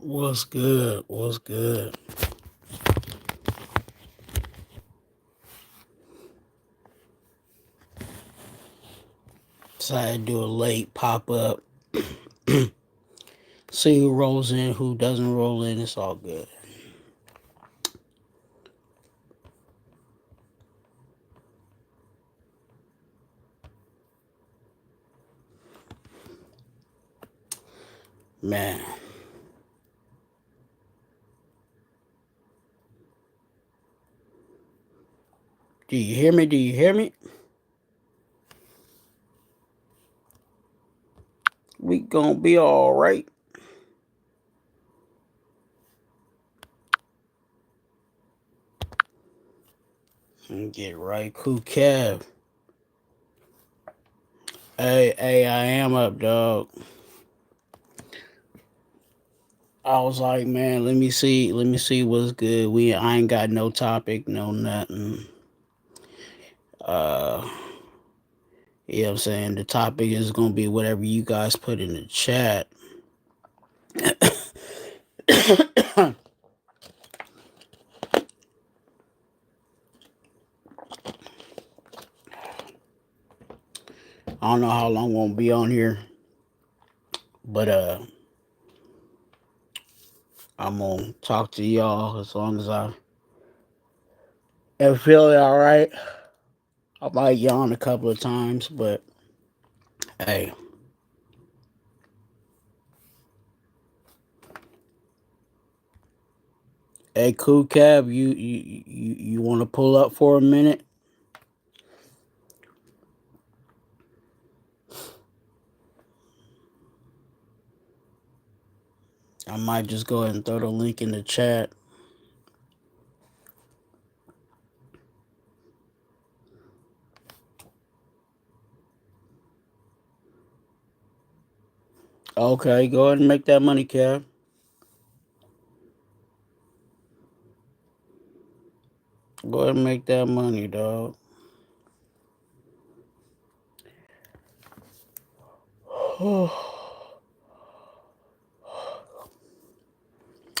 What's good? What's good? Decided to do a late pop up. See who rolls in, who doesn't roll in. It's all good. Man. Do you hear me? Do you hear me? We gonna be all right. Get right, cool Kev. Hey, I am up, dog. I was like, man, let me see what's good. I ain't got no topic, no nothing. Uh, you know what I'm saying? The topic is gonna be whatever you guys put in the chat. I don't know how long we'll be on here, but I'm gonna talk to y'all as long as I am feeling all right. I might yawn a couple of times, but hey, hey, cool cab, you want to pull up for a minute? I might just go ahead and throw the link in the chat. Okay, go ahead and make that money, cab. Go ahead and make that money, dog.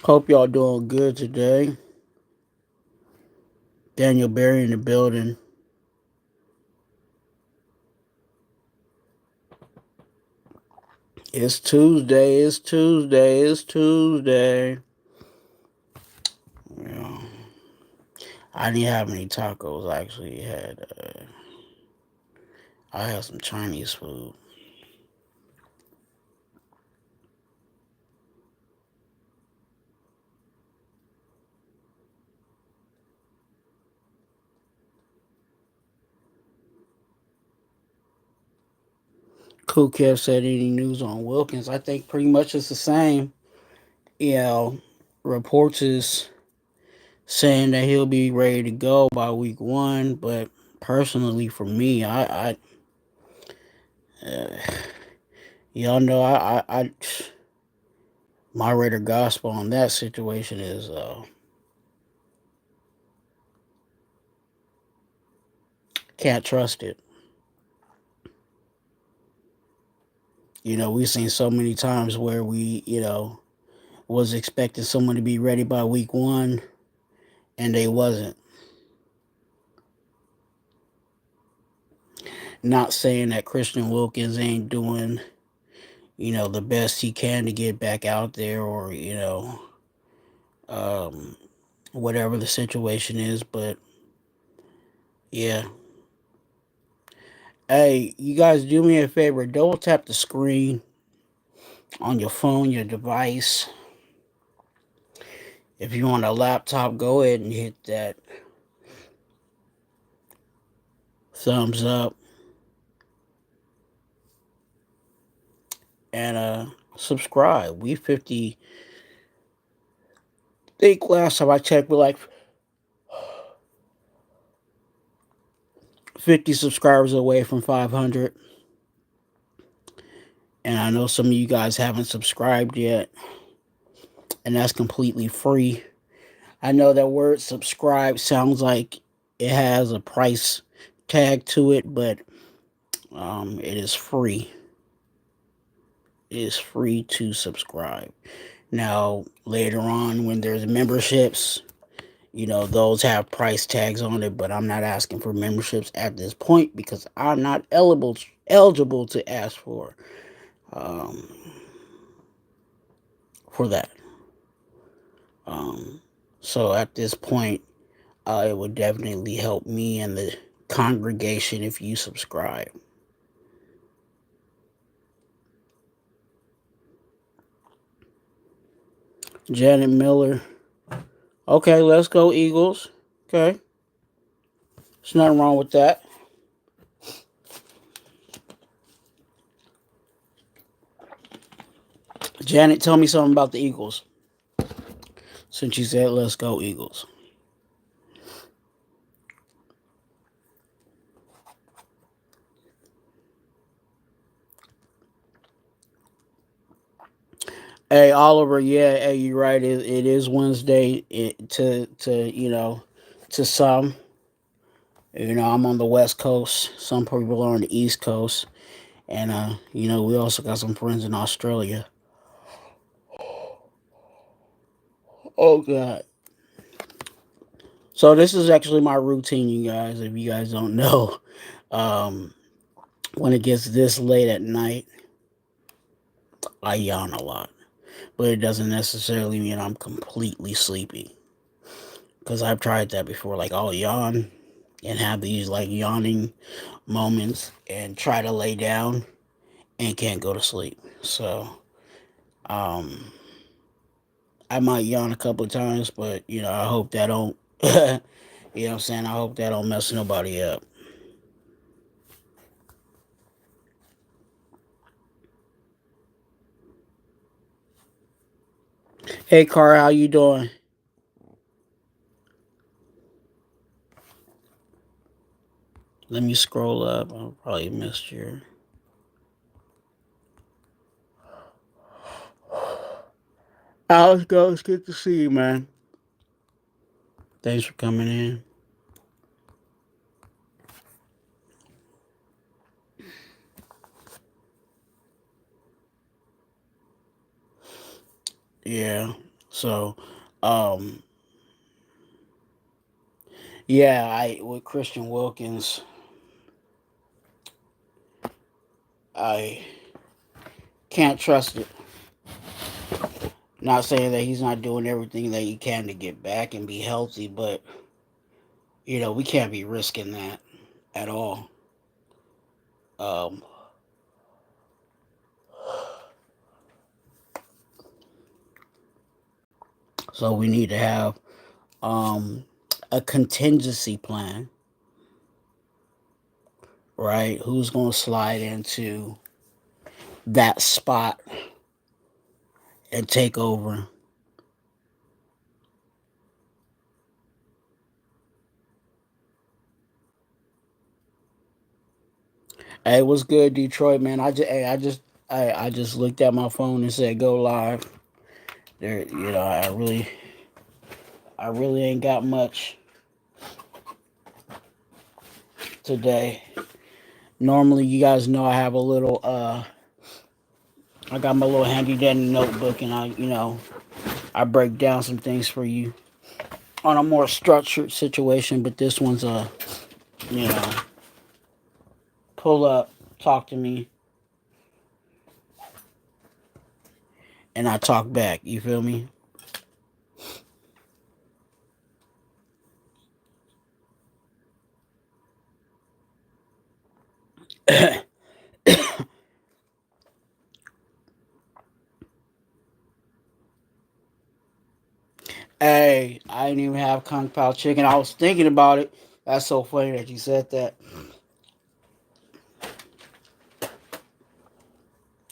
Hope y'all doing good today. Daniel Berry in the building. It's Tuesday. It's Tuesday. It's Tuesday. Yeah. I didn't have any tacos. I actually I had some Chinese food. Cool Kev said any news on Wilkins. I think pretty much it's the same. You know, reports is saying that he'll be ready to go by week 1, but personally for me, uh, y'all know my Raider gospel on that situation is can't trust it. You know, we've seen so many times where we, was expecting someone to be ready by week 1 and they wasn't. Not saying that Christian Wilkins ain't doing, the best he can to get back out there or, um, whatever the situation is, but yeah. Hey, you guys do me a favor, double tap the screen on your phone, your device. If you want a laptop, go ahead and hit that thumbs up. And subscribe. We 50. I think last time I checked, we're like 50 subscribers away from 500. And I know some of you guys haven't subscribed yet, and that's completely free. I know that word subscribe sounds like it has a price tag to it, but it is free. It is free to subscribe. Now, later on, when there's memberships, those have price tags on it, but I'm not asking for memberships at this point because I'm not eligible to ask um, for that. Um, so at this point, it would definitely help me and the congregation if you subscribe. Janet Miller. Okay, let's go Eagles. Okay, there's nothing wrong with that. Janet, tell me something about the Eagles. Since you said let's go Eagles. Hey Oliver, yeah, hey, you're right. It is Wednesday. To some. I'm on the West Coast. Some people are on the East Coast, and we also got some friends in Australia. Oh God. So this is actually my routine, you guys. If you guys don't know, um, when it gets this late at night, I yawn a lot, but it doesn't necessarily mean I'm completely sleepy. Because I've tried that before. Like I'll yawn and have these like yawning moments and try to lay down and can't go to sleep. So, um, I might yawn a couple of times, but I hope that don't. What I'm saying? I hope that don't mess nobody up. Hey, Car, how you doing? Let me scroll up. I probably missed your. Alex, go. It's good to see you, man. Thanks for coming in. Yeah. So, um, yeah, I with Christian Wilkins, I can't trust it. Not saying that he's not doing everything that he can to get back and be healthy, but we can't be risking that at all. Um, so we need to have um, a contingency plan, right? Who's going to slide into that spot and take over? Hey, what's good, Detroit, man? I just looked at my phone and said go live. There, I really ain't got much today. Normally, you guys know I have a little I got my little handy dandy notebook, and I break down some things for you on a more structured situation. But this one's you know, pull up, talk to me, and I talk back. You feel me? Hey, I didn't even have Kung Pao chicken. I was thinking about it. That's so funny that you said that.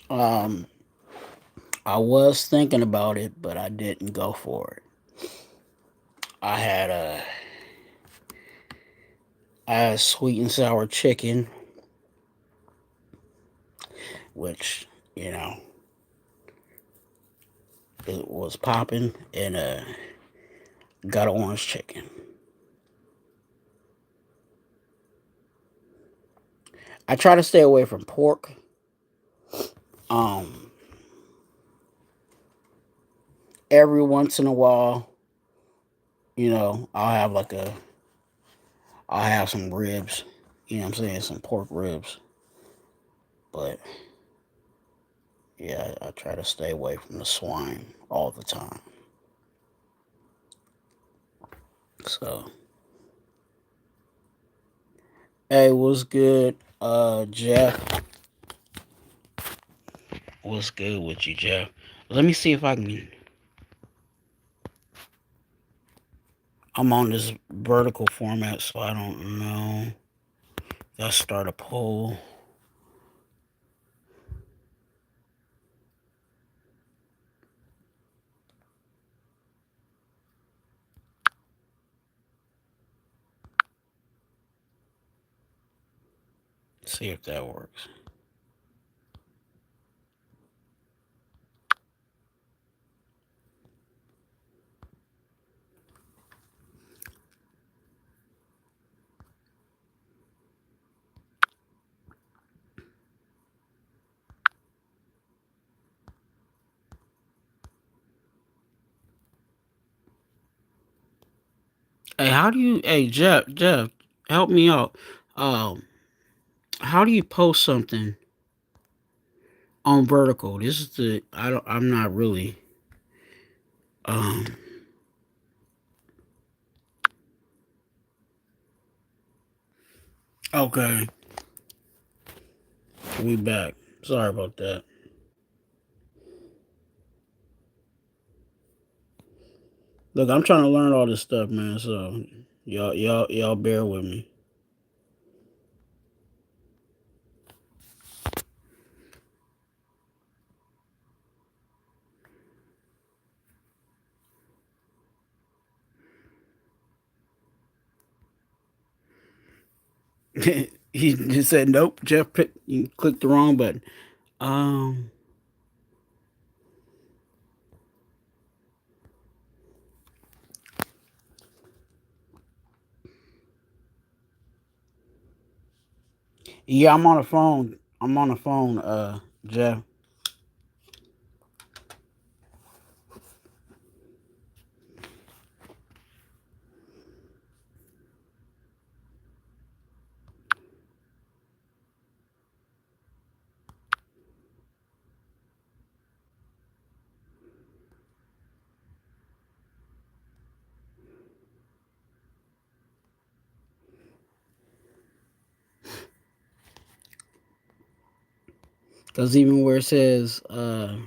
Um, I was thinking about it, but I didn't go for it. I had a I had sweet and sour chicken, which you know it was popping, and got an orange chicken. I try to stay away from pork. Um, every once in a while, I'll have some ribs. You know what I'm saying? Some pork ribs. But yeah, I try to stay away from the swine all the time. So, hey, what's good, Jeff? What's good with you, Jeff? Let me see if I can. I'm on this vertical format, so I don't know. Let's start a poll. See if that works. Hey, how do you? Hey, Jeff, help me out. Um, how do you post something on vertical? This is the I don't. I'm not really. Um. Okay, we back. Sorry about that. Look, I'm trying to learn all this stuff, man. So y'all bear with me. He just said nope. Jeff, you clicked the wrong button. Um. Yeah, I'm on the phone. I'm on the phone, Jeff. Because even where it says, hey,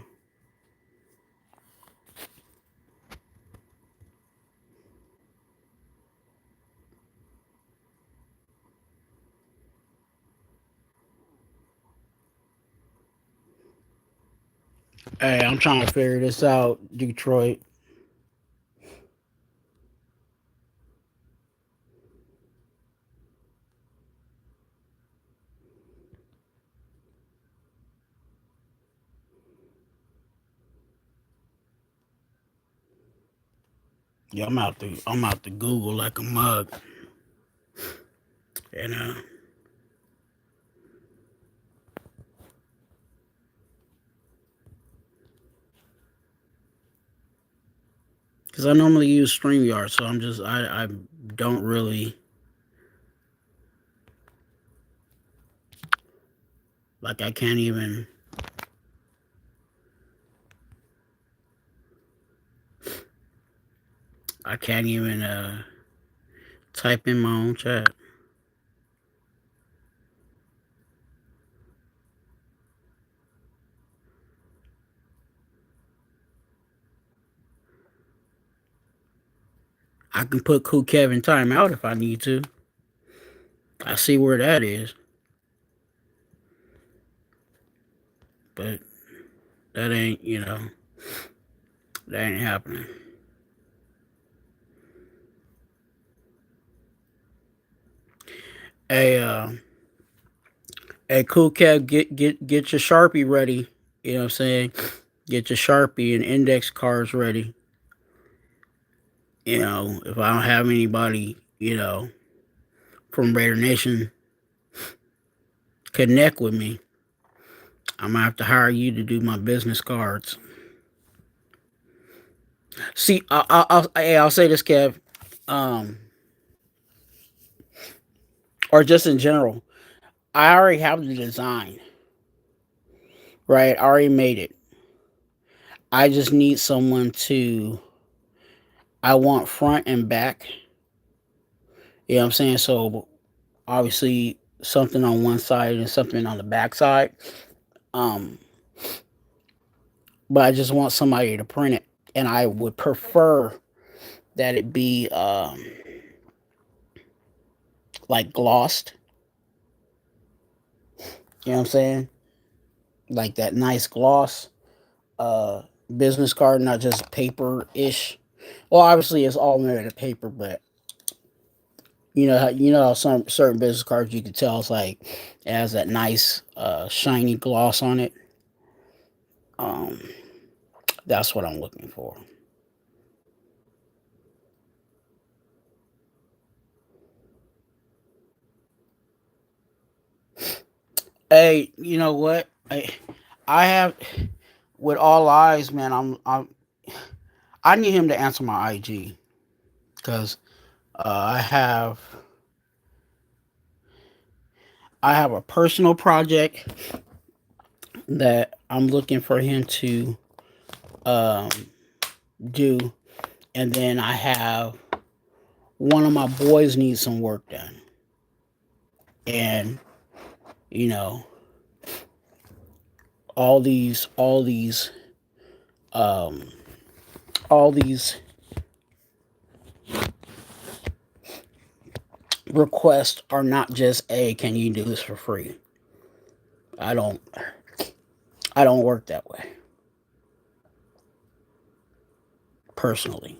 I'm trying to figure this out, Detroit. Yeah, I'm out to Google like a mug. And because I normally use StreamYard, so I don't really like I can't even type in my own chat. I can put Cool Kevin timeout if I need to. I see where that is, but that ain't that ain't happening. Hey, hey, Cool Kev, get your Sharpie ready. You know what I'm saying? Get your Sharpie and index cards ready. If I don't have anybody, from Raider Nation connect with me, I'm gonna have to hire you to do my business cards. See, I'll say this, Kev, um, or just in general. I already have the design, right? I already made it. I just need someone to. I want front and back. You know what I'm saying? So obviously something on one side and something on the back side. Um, but I just want somebody to print it, and I would prefer that it be like glossed. You know what I'm saying? Like that nice gloss uh business card, not just paper ish. Well, obviously it's all made of paper, but you know how some certain business cards you can tell it's like it has that nice shiny gloss on it. Um, that's what I'm looking for. Hey, you know what? I have with all eyes, man. I need him to answer my IG because I have a personal project that I'm looking for him to um, do, and then I have one of my boys needs some work done, and you know all these um, all these requests are not just a can you do this for free. I don't I don't work that way personally.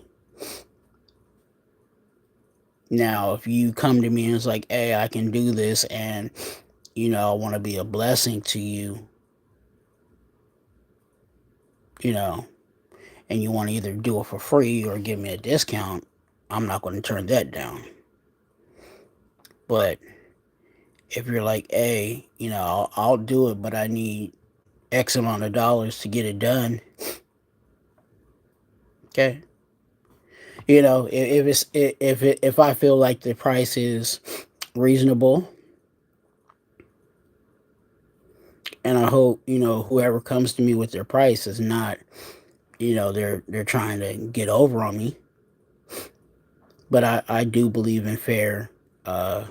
Now, if you come to me and it's like, hey, I can do this and I want to be a blessing to you, you know, and you want to either do it for free or give me a discount, I'm not going to turn that down. But if you're like, hey, I'll do it, but I need X amount of dollars to get it done, okay. If I feel like the price is reasonable, and I hope whoever comes to me with their price is not they're trying to get over on me. But I do believe in fair. Uh,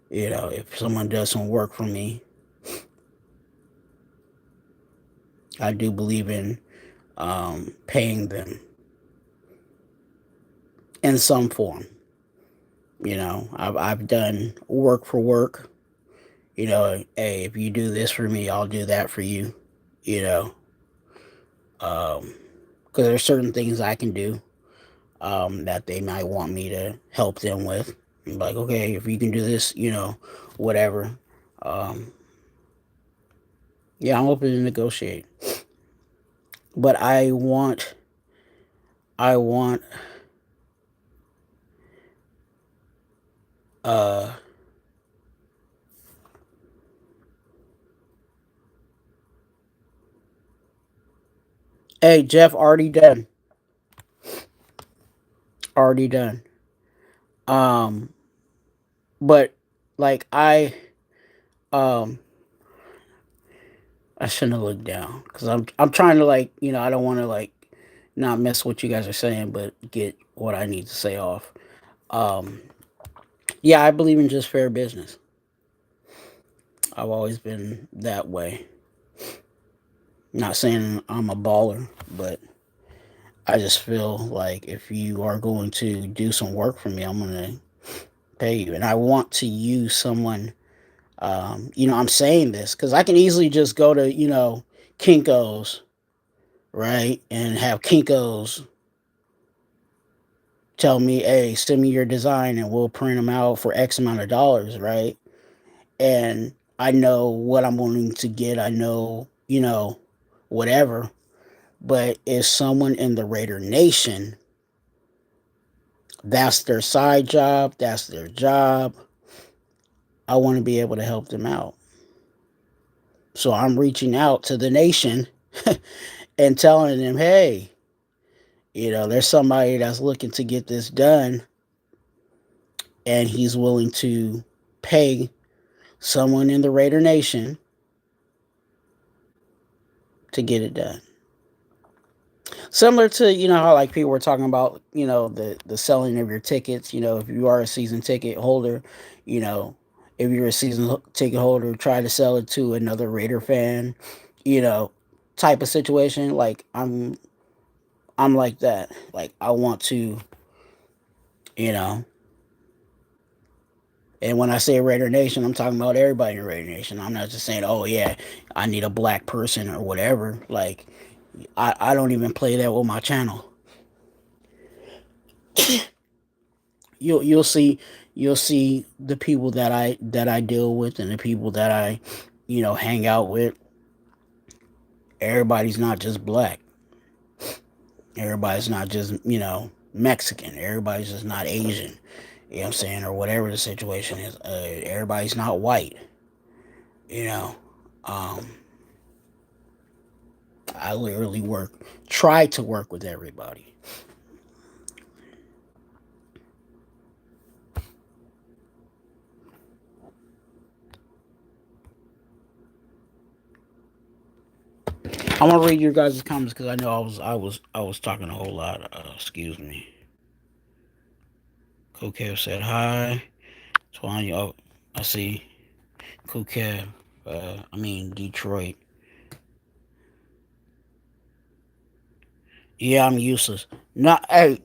if someone does some work for me, I do believe in paying them in some form. I've done work for work. Hey, if you do this for me, I'll do that for you. You know, because there's certain things I can do that they might want me to help them with. Like, okay, if you can do this, whatever. Um, yeah, I'm open to negotiate, but I want, uh, hey, Jeff, already done. Um, but like um, I shouldn't have looked down because I'm trying to I don't want to not miss what you guys are saying, but get what I need to say off. Um, yeah, I believe in just fair business. I've always been that way. Not saying I'm a baller, but I just feel like if you are going to do some work for me, I'm going to pay you. And I want to use someone, I'm saying this because I can easily just go to, Kinko's, right? And have Kinko's tell me, hey, send me your design and we'll print them out for X amount of dollars, right? And I know what I'm wanting to get. I know, whatever. But if someone in the Raider Nation, that's their side job, that's their job, I want to be able to help them out. So I'm reaching out to the nation and telling them, hey, There's somebody that's looking to get this done, and he's willing to pay someone in the Raider Nation to get it done. Similar to how like people were talking about the selling of your tickets. If you are a season ticket holder, you know if you're a season ticket holder, try to sell it to another Raider fan, you know type of situation. Like I'm like that. Like I want to, you know and when I say Raider Nation, I'm talking about everybody in Raider Nation. I'm not just saying, oh yeah, I need a black person or whatever. Like I don't even play that with my channel. You'll see the people that I deal with, and the people that I hang out with. Everybody's not just black. Everybody's not just Mexican. Everybody's just not Asian. You know what I'm saying? Or whatever the situation is. Everybody's not white. You know. Um, I literally try to work with everybody. I'm gonna read your guys' comments because I know I was talking a whole lot. Excuse me. Cool said hi. Twuan, oh, I see. Cool I mean Detroit. Yeah, I'm useless. Not hey,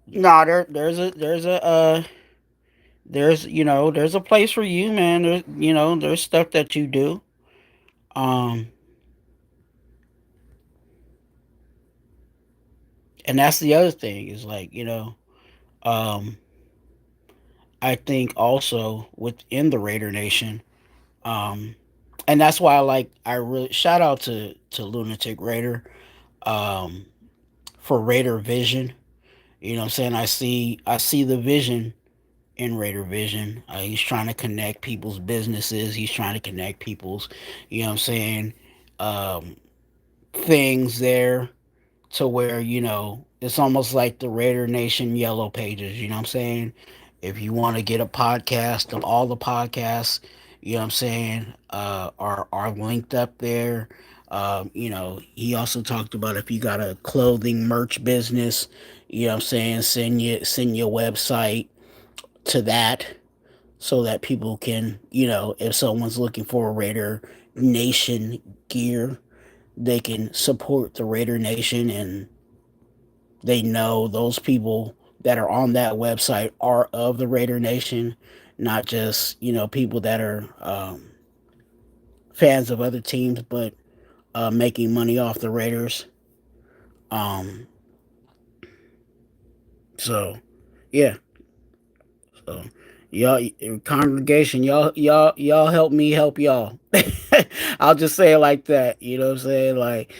no. There's a place for you, man. There's stuff that you do. Um, and that's the other thing is like um, I think also within the Raider Nation, um, and that's why I really shout out to Lunatic Raider, um, for Raider Vision. You know what I'm saying? I see the vision in Raider Vision. He's trying to connect people's businesses. He's trying to connect people's, you know what I'm saying, um, things there to where, it's almost like the Raider Nation yellow pages, you know what I'm saying? If you want to get a podcast of all the podcasts, you know what I'm saying, are linked up there. He also talked about if you got a clothing merch business, you know what I'm saying, send your website to that so that people can, if someone's looking for a Raider Nation gear, they can support the Raider Nation, and they know those people that are on that website are of the Raider Nation, not just, people that are fans of other teams, but making money off the Raiders. Um, so, yeah. So, y'all, congregation, y'all help me help y'all. I'll just say it like that. You know what I'm saying? Like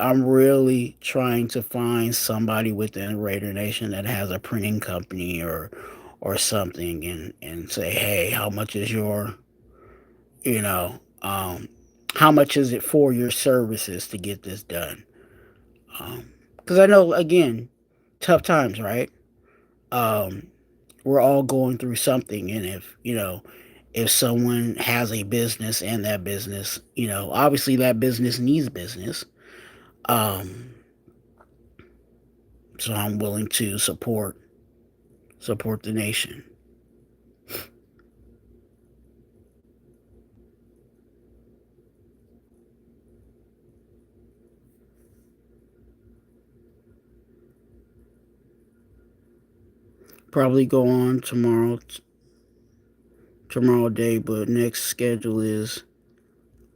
I'm really trying to find somebody within Raider Nation that has a printing company or something, and say, hey, how much is you know, um, how much is it for your services to get this done? Because I know again, tough times, right? Um, we're all going through something, and if someone has a business, and that business, obviously that business needs business, um so I'm willing to support the nation. Probably go on tomorrow day, but next schedule is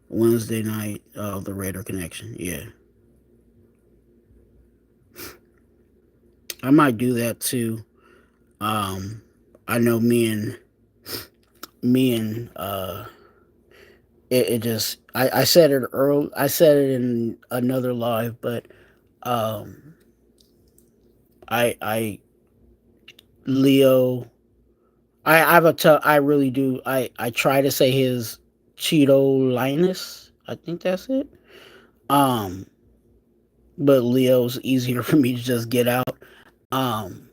Wednesday night, the Raider Connection. Yeah, I might do that too. I know me and it just I said it early. I said it in another live, but um I Leo, I have I really do. I try to say his Cheeto Linus. I think that's it. Um, but Leo's easier for me to just get out. Um,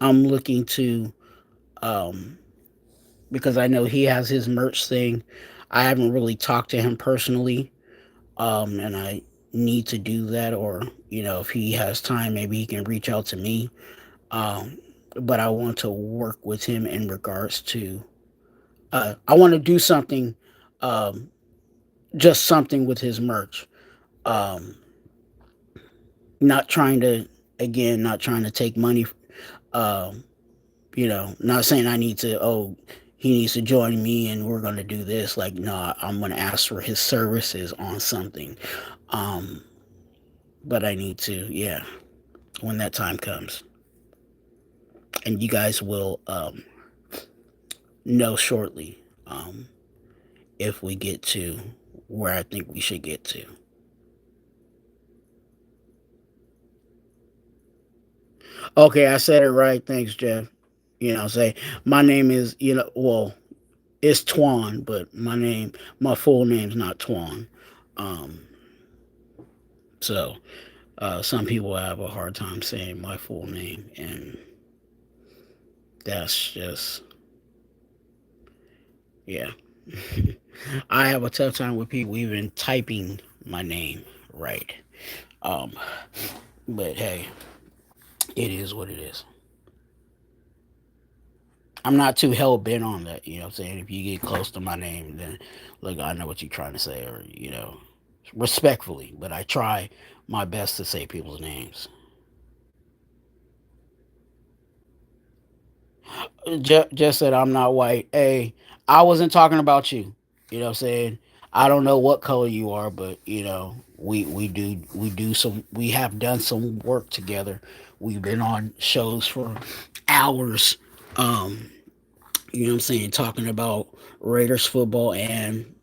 I'm looking to, um, because I know he has his merch thing. I haven't really talked to him personally, and I need to do that. Or if he has time, maybe he can reach out to me. Um, but I want to work with him in regards to. I want to do something, um, just something with his merch. Um, not trying to, again, not trying to take money. Um, not saying I need to. Oh, he needs to join me, and we're gonna do this. Like, no, I'm gonna ask for his services on something. Um, but I need to, yeah, when that time comes, and you guys will know shortly, um, if we get to where I think we should get to. Okay, I said it right. Thanks, Jeff. Say my name is, well, it's Twuan, but my full name's not Twuan. Um, so some people have a hard time saying my full name, and that's just, yeah. I have a tough time with people even typing my name right. Um, but hey, it is what it is. I'm not too hell bent on that. You know what I'm saying? If you get close to my name, then look, I know what you're trying to say, or respectfully. But I try my best to say people's names. Just said I'm not white. Hey, I wasn't talking about you. You know what I'm saying? I don't know what color you are, but we have done some work together. We've been on shows for hours. Um, you know what I'm saying, talking about Raiders football and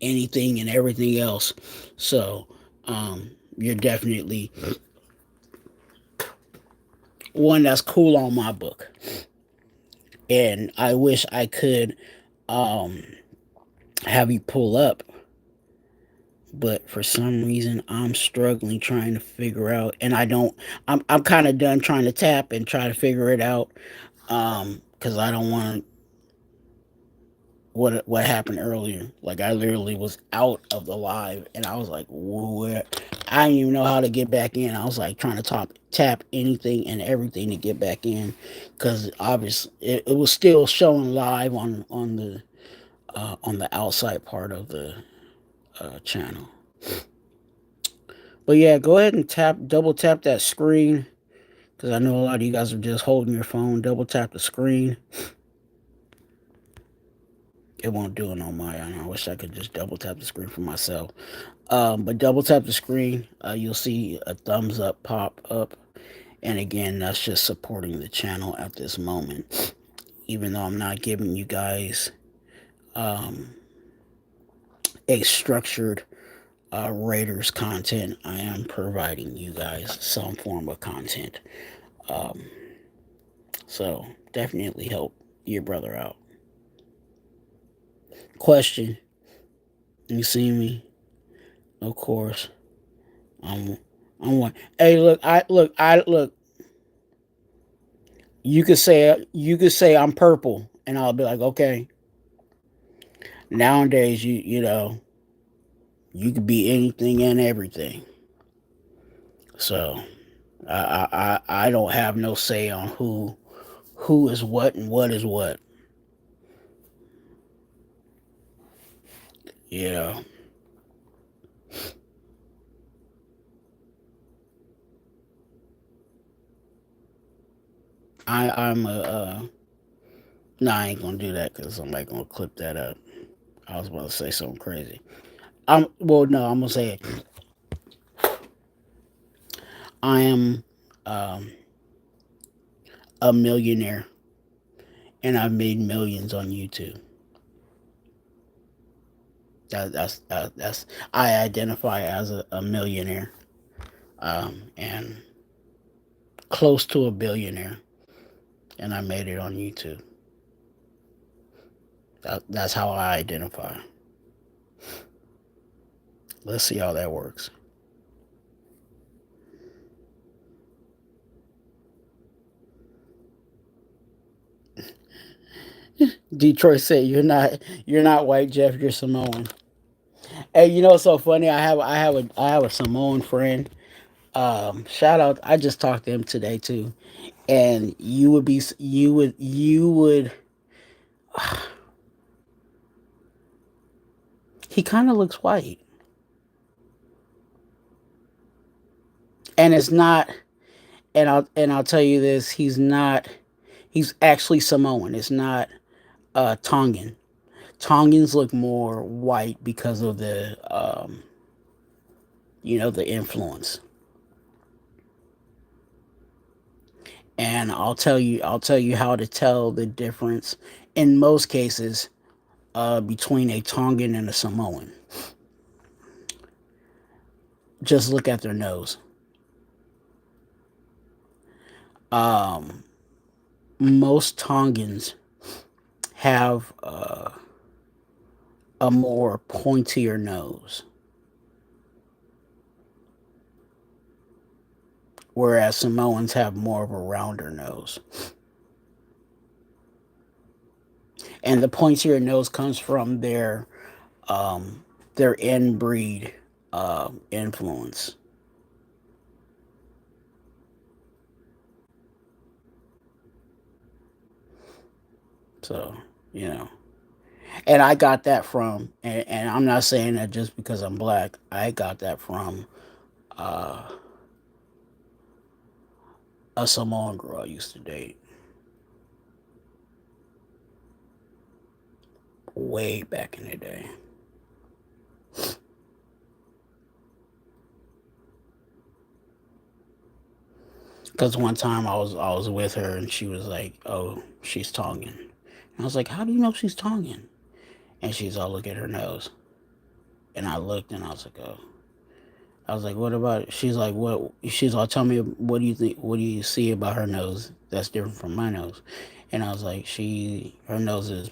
anything and everything else. So, you're definitely one that's cool on my book. And I wish I could um have you pull up, but for some reason I'm struggling trying to figure out, and I don't. I'm kind of done trying to tap and try to figure it out. Because I don't want what happened earlier. Like, I literally was out of the live, and I was like, where? I didn't even know how to get back in. I was like trying to tap anything and everything to get back in, because obviously it was still showing live on the outside part of the channel. But yeah, go ahead and double tap that screen, because I know a lot of you guys are just holding your phone. Double tap the screen. It won't do it on my end. I wish I could just double tap the screen for myself. But double tap the screen. You'll see a thumbs up pop up. And again, that's just supporting the channel at this moment. Even though I'm not giving you guys um, a structured Raiders content, I am providing you guys some form of content. Um, so definitely help your brother out. Question: you see me? Of course. I'm. I'm one. Hey, look! I look. You could say I'm purple, and I'll be like, okay. Nowadays, you could be anything and everything. So I don't have no say on who is what and what is what. You know, I'm a no, I ain't gonna do that because somebody gonna clip that up. I was about to say something crazy. No, I'm gonna say it. I am um, a millionaire, and I've made millions on YouTube. That's I identify as a millionaire, and close to a billionaire, and I made it on YouTube. That's how I identify. Let's see how that works. Detroit said you're not white, Jeff. You're Samoan. Hey, you know what's so funny? I have a Samoan friend. Shout out. I just talked to him today too, and you would. He kind of looks white, and it's not. And I'll tell you this. He's not. He's actually Samoan. It's not Tongan. Tongans look more white because of the influence. And I'll tell you how to tell the difference in most cases between a Tongan and a Samoan. Just look at their nose. Um, Most Tongans have a more pointier nose, whereas Samoans have more of a rounder nose. And the pointier nose comes from their inbreed influence. So you know, and I got that and I'm not saying that just because I'm black. I got that from uh, a Samoan girl I used to date way back in the day. Because one time I was with her and she was like, "Oh, she's Tongan." And I was like, "How do you know she's Tongan?" And she's all, "Look at her nose." And I looked and I was like, "Oh." I was like, "What about it?" She's like, "What?" She's all, "Tell me, what do you think? What do you see about her nose that's different from my nose?" And I was like, her nose is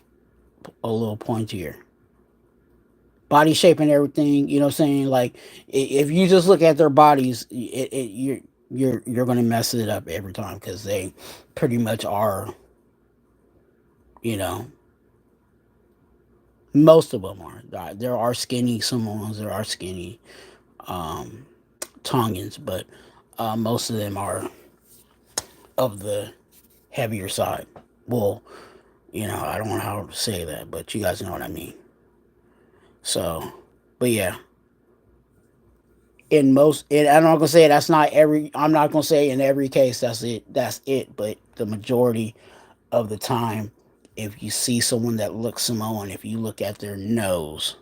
a little pointier, body shape and everything. You know what I'm saying? Like, if you just look at their bodies, you're gonna mess it up every time because they pretty much are. You know, most of them are. There are skinny Samoans. There are skinny um, Tongans, but most of them are of the heavier side. Well, I don't know how to say that, but you guys know what I mean. So, but yeah, I'm not gonna say that's not every. I'm not gonna say in every case that's it. That's it. But the majority of the time, if you see someone that looks Samoan, if you look at their nose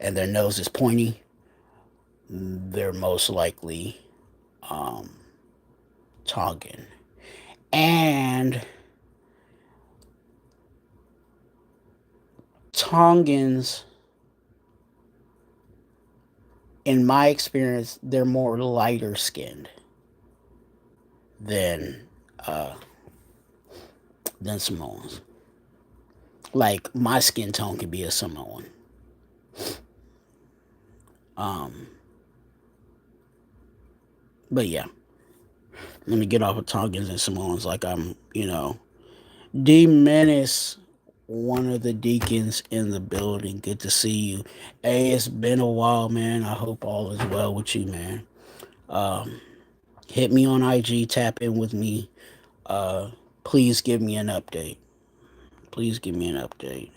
and their nose is pointy, they're most likely um, Tongan. And Tongans, in my experience, they're more lighter skinned than uh, than Samoans. Like my skin tone could be a Samoan. Um, but yeah, let me get off of Tongans and Samoans. Like D Menace, one of the deacons in the building. Good to see you. Hey, it's been a while, man. I hope all is well with you, man. Um, Hit me on IG, tap in with me. Uh, Please give me an update. Please give me an update.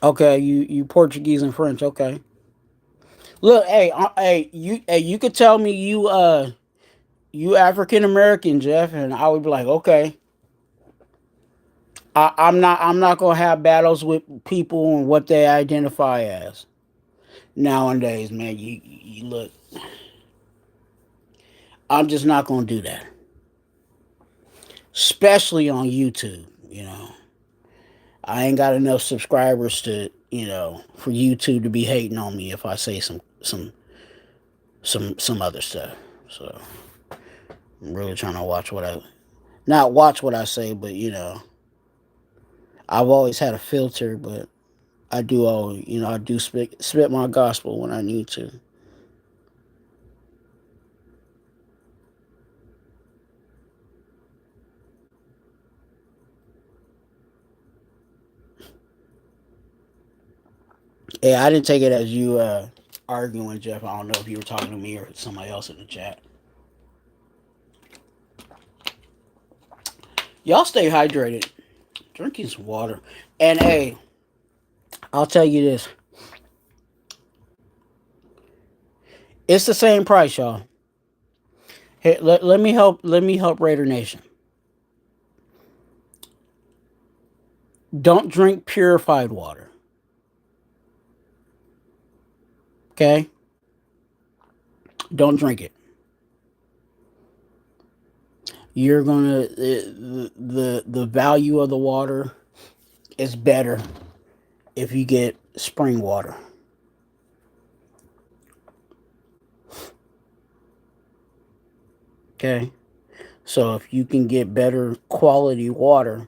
Okay, you Portuguese and French. Okay. Look, you could tell me you African American, Jeff, and I would be like, okay. I'm not gonna have battles with people and what they identify as nowadays, man. You look. I'm just not gonna do that, especially on YouTube. I ain't got enough subscribers to for YouTube to be hating on me if I say some other stuff. So I'm really trying to watch what I not watch what I say, but I've always had a filter, but I do all I do spit my gospel when I need to. Hey, I didn't take it as you arguing, Jeff. I don't know if you were talking to me or somebody else in the chat. Y'all stay hydrated. Drinking some water. And hey, I'll tell you this. It's the same price, y'all. Hey, let me help Raider Nation. Don't drink purified water. Okay? Don't drink it. You're gonna the value of the water is better if you get spring water. Okay? So if you can get better quality water,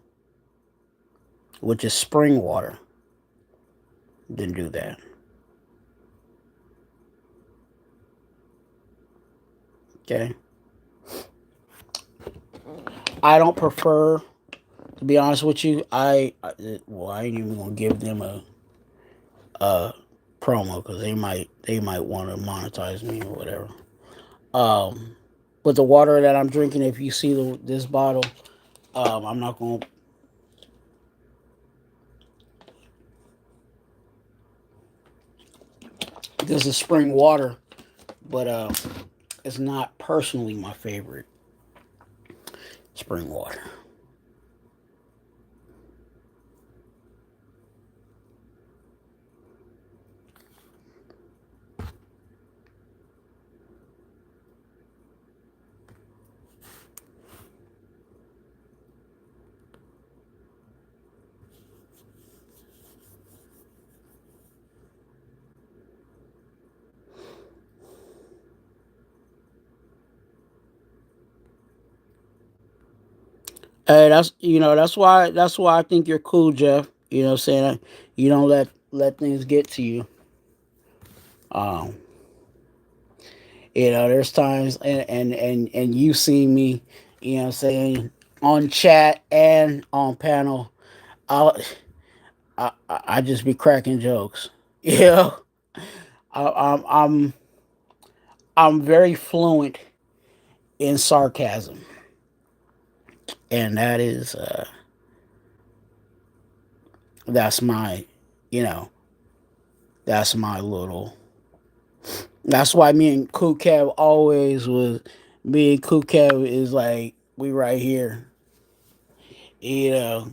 which is spring water, then do that. Okay? I don't prefer, to be honest with you, I ain't even gonna give them a promo because they might want to monetize me or whatever. Um, but the water that I'm drinking, if you see this bottle, I'm not gonna. This is spring water, but it's not personally my favorite spring water. Hey, that's why I think you're cool, Jeff. You know what I'm saying? You don't let things get to you. Um, there's times and you see me, you know what I'm saying, on chat and on panel. I I just be cracking jokes. You know, I, I'm I'm I'm very fluent in sarcasm, and that's my, you know, that's my little. That's why me and Cool Kev always was. Me and Cool Kev is like we right here. You know,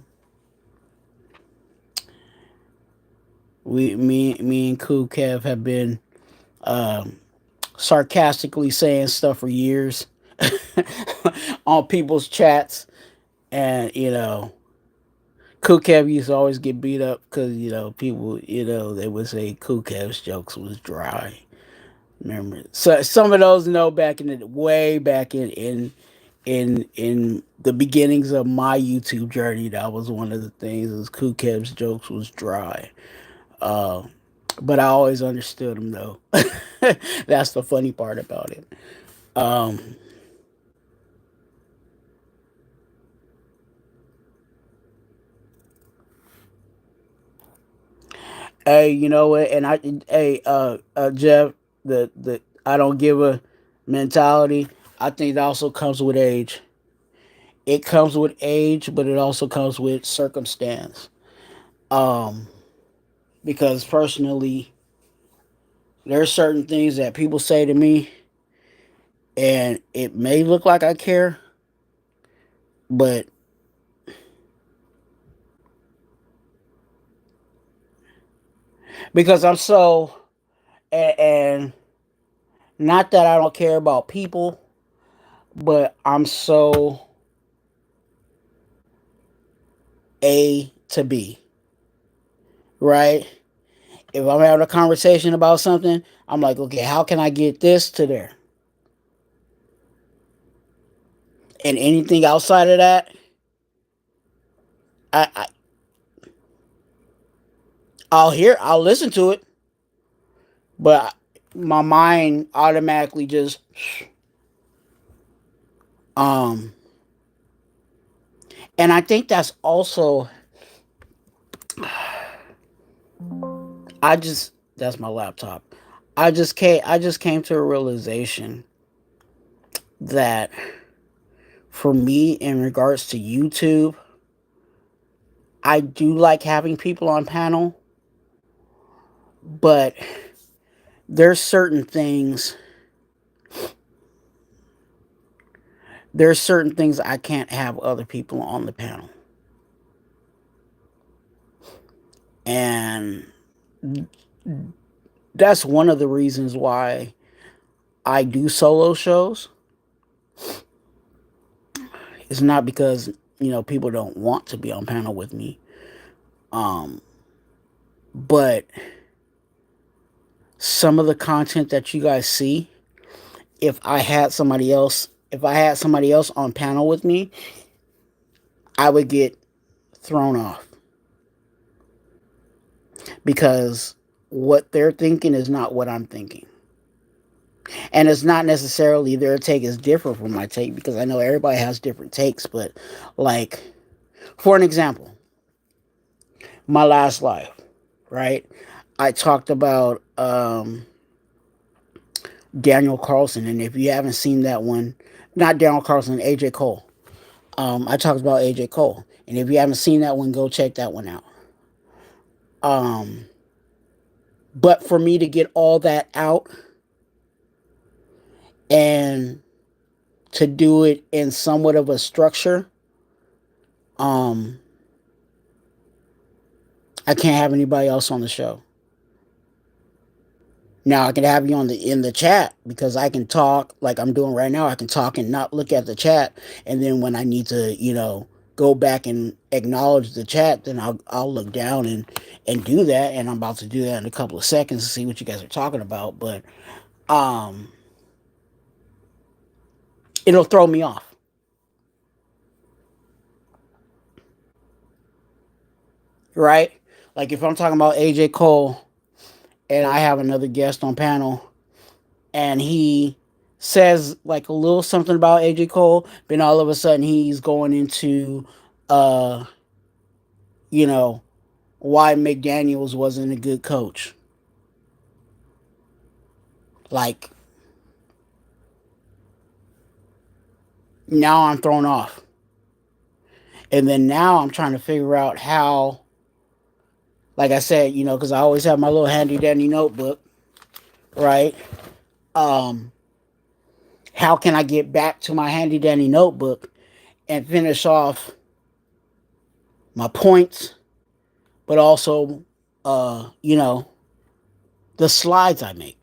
me and Cool Kev have been um, sarcastically saying stuff for years on people's chats, and Cool Kev used to always get beat up because people they would say Cool Kev's jokes was dry. Remember, so some of those back in the way back in the beginnings of my YouTube journey, that was one of the things. Was Cool Kev's jokes was dry. Uh, but I always understood him though. That's the funny part about it. Um, hey, you know what? And Jeff, the I don't give a mentality. I think that also comes with age. It comes with age, but it also comes with circumstance. Um, because personally, there are certain things that people say to me, and it may look like I care, but because I'm so and not that I don't care about people, but I'm so A to B, right? If I'm having a conversation about something, I'm like, okay, how can I get this to there? And anything outside of that, I I'll listen to it, but my mind automatically just um and I think that's also I just that's my laptop. I just came to a realization that for me in regards to YouTube, I do like having people on panel, but there's certain things there's certain things I can't have other people on the panel. And that's one of the reasons why I do solo shows. It's not because, people don't want to be on panel with me. Um, but some of the content that you guys see, if I had somebody else on panel with me, I would get thrown off because what they're thinking is not what I'm thinking. And it's not necessarily their take is different from my take because I know everybody has different takes, but like for an example, my last live, right? I talked about Daniel Carlson, and if you haven't seen that one, not Daniel Carlson, AJ Cole. I talked about AJ Cole, and if you haven't seen that one, go check that one out. Um, but for me to get all that out and to do it in somewhat of a structure, um, I can't have anybody else on the show. Now I can have you on the in the chat because I can talk like I'm doing right now. I can talk and not look at the chat, and then when I need to, go back and acknowledge the chat, then I'll look down and do that. And I'm about to do that in a couple of seconds to see what you guys are talking about. But um, it'll throw me off, right? Like if I'm talking about AJ Cole and I have another guest on panel and he says like a little something about AJ Cole, then all of a sudden he's going into uh you know why McDaniels wasn't a good coach. Like now I'm thrown off. And then now I'm trying to figure out how, like I said, because I always have my little handy dandy notebook, right? Um, how can I get back to my handy dandy notebook and finish off my points, but also, the slides I make.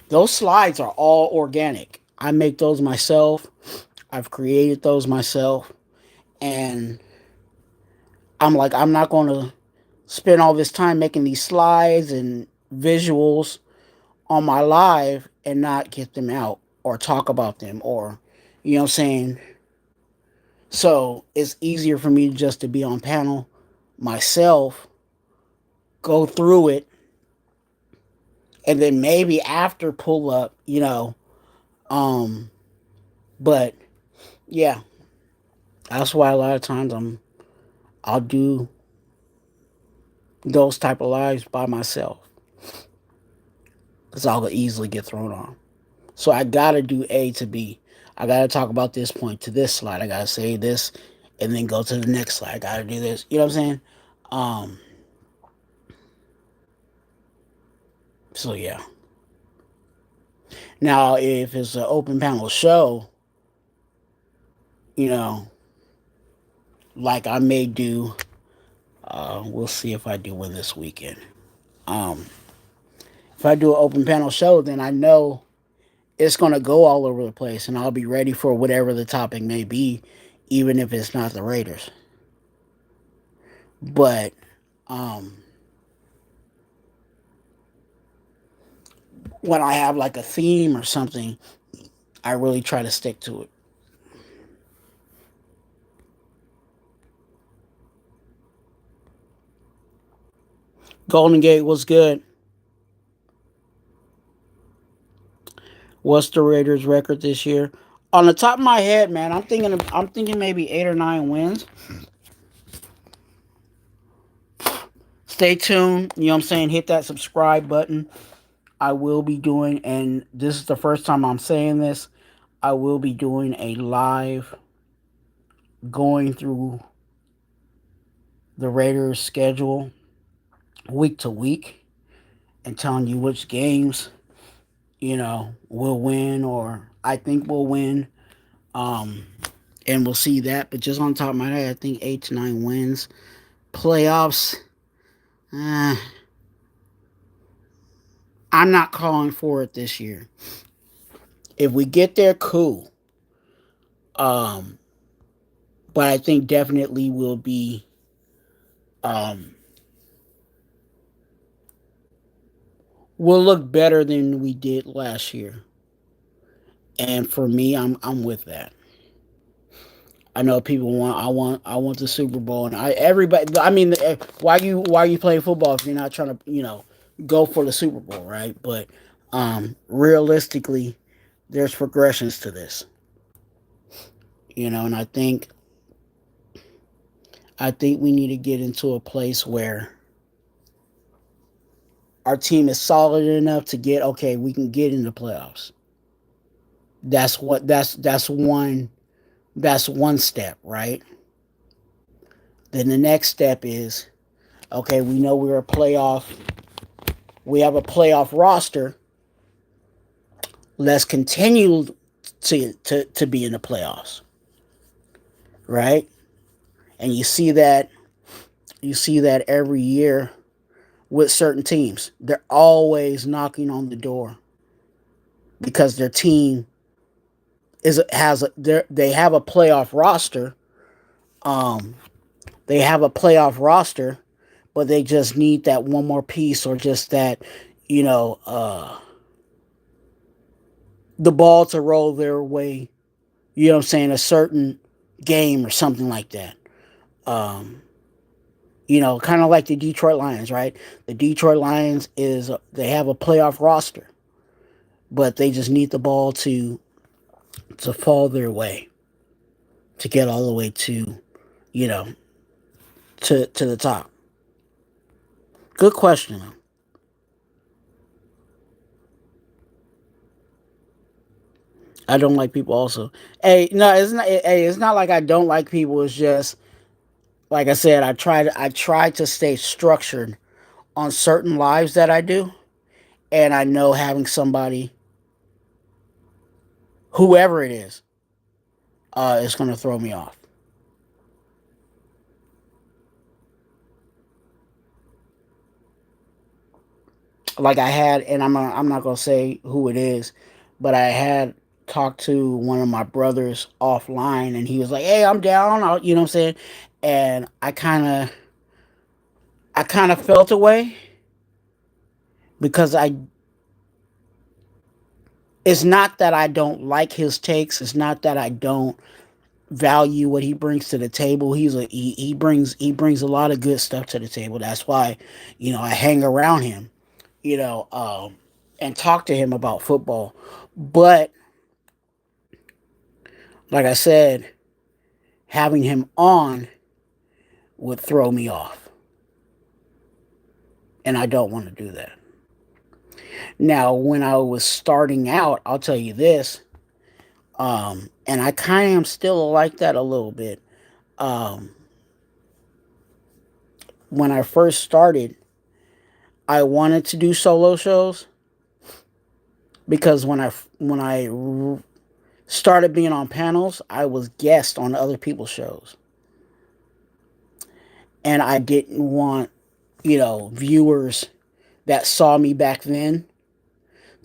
Those slides are all organic. I make those myself. I've created those myself. And I'm like, I'm not going to spend all this time making these slides and visuals on my live and not get them out or talk about them or, what I'm saying? So it's easier for me just to be on panel myself, go through it, and then maybe after pull up, but yeah, that's why a lot of times I'll do those type of lives by myself because I'll easily get thrown on. So I gotta do A to B. I gotta talk about this point to this slide. I gotta say this, and then go to the next slide. I gotta do this. You know what I'm saying? Um. So yeah. Now, if it's an open panel show, you know, like I may do. We'll see if I do one this weekend. Um, if I do an open panel show, then I know it's gonna go all over the place, and I'll be ready for whatever the topic may be, even if it's not the Raiders. But um, when I have like a theme or something, I really try to stick to it. Golden Gate was good. What's the Raiders' record this year? On the top of my head, man, I'm thinking maybe 8 or 9 wins. Stay tuned. You know what I'm saying? Hit that subscribe button. I will be doing, and this is the first time I'm saying this, I will be doing a live going through the Raiders' schedule week to week and telling you which games, will win or I think will win. Um, and we'll see that. But just on top of my head, I think 8 to 9 wins. Playoffs, eh, I'm not calling for it this year. If we get there, cool. Um, but I think definitely will be um, will look better than we did last year. And for me, I'm with that. I know people want the Super Bowl, and everybody. I mean, why you playing football if you're not trying to go for the Super Bowl, right? But realistically, there's progressions to this, and I think we need to get into a place where our team is solid enough to get okay. We can get in the playoffs. That's one step, right? Then the next step is okay. We know we have a playoff roster. Let's continue to be in the playoffs, right? And you see that every year with certain teams. They're always knocking on the door because their team they have a playoff roster. Um, they have a playoff roster, but they just need that one more piece or just that, you know, uh, the ball to roll their way. You know what I'm saying? A certain game or something like that. Um, kind of like the Detroit Lions, right? The Detroit Lions they have a playoff roster, but they just need the ball to fall their way to get all the way to, you know, to the top. Good question. I don't like people also. Hey, no, it's not. Hey, it's not like I don't like people. It's just like I said. I try to stay structured on certain lives that I do, and I know having somebody, whoever it is going to throw me off. Like I had, and I'm not gonna say who it is, but I had talked to one of my brothers offline, and he was like, "Hey, I'm down." You know what I'm saying? And I kind of felt away because I. It's not that I don't like his takes. It's not that I don't value what he brings to the table. He brings a lot of good stuff to the table. That's why, I hang around him, you know, um, and talk to him about football. But like I said, having him on would throw me off, and I don't want to do that. Now, when I was starting out, I'll tell you this, and I kind of am still like that a little bit. Um, when I first started, I wanted to do solo shows because when I started being on panels, I was guest on other people's shows, and I didn't want viewers that saw me back then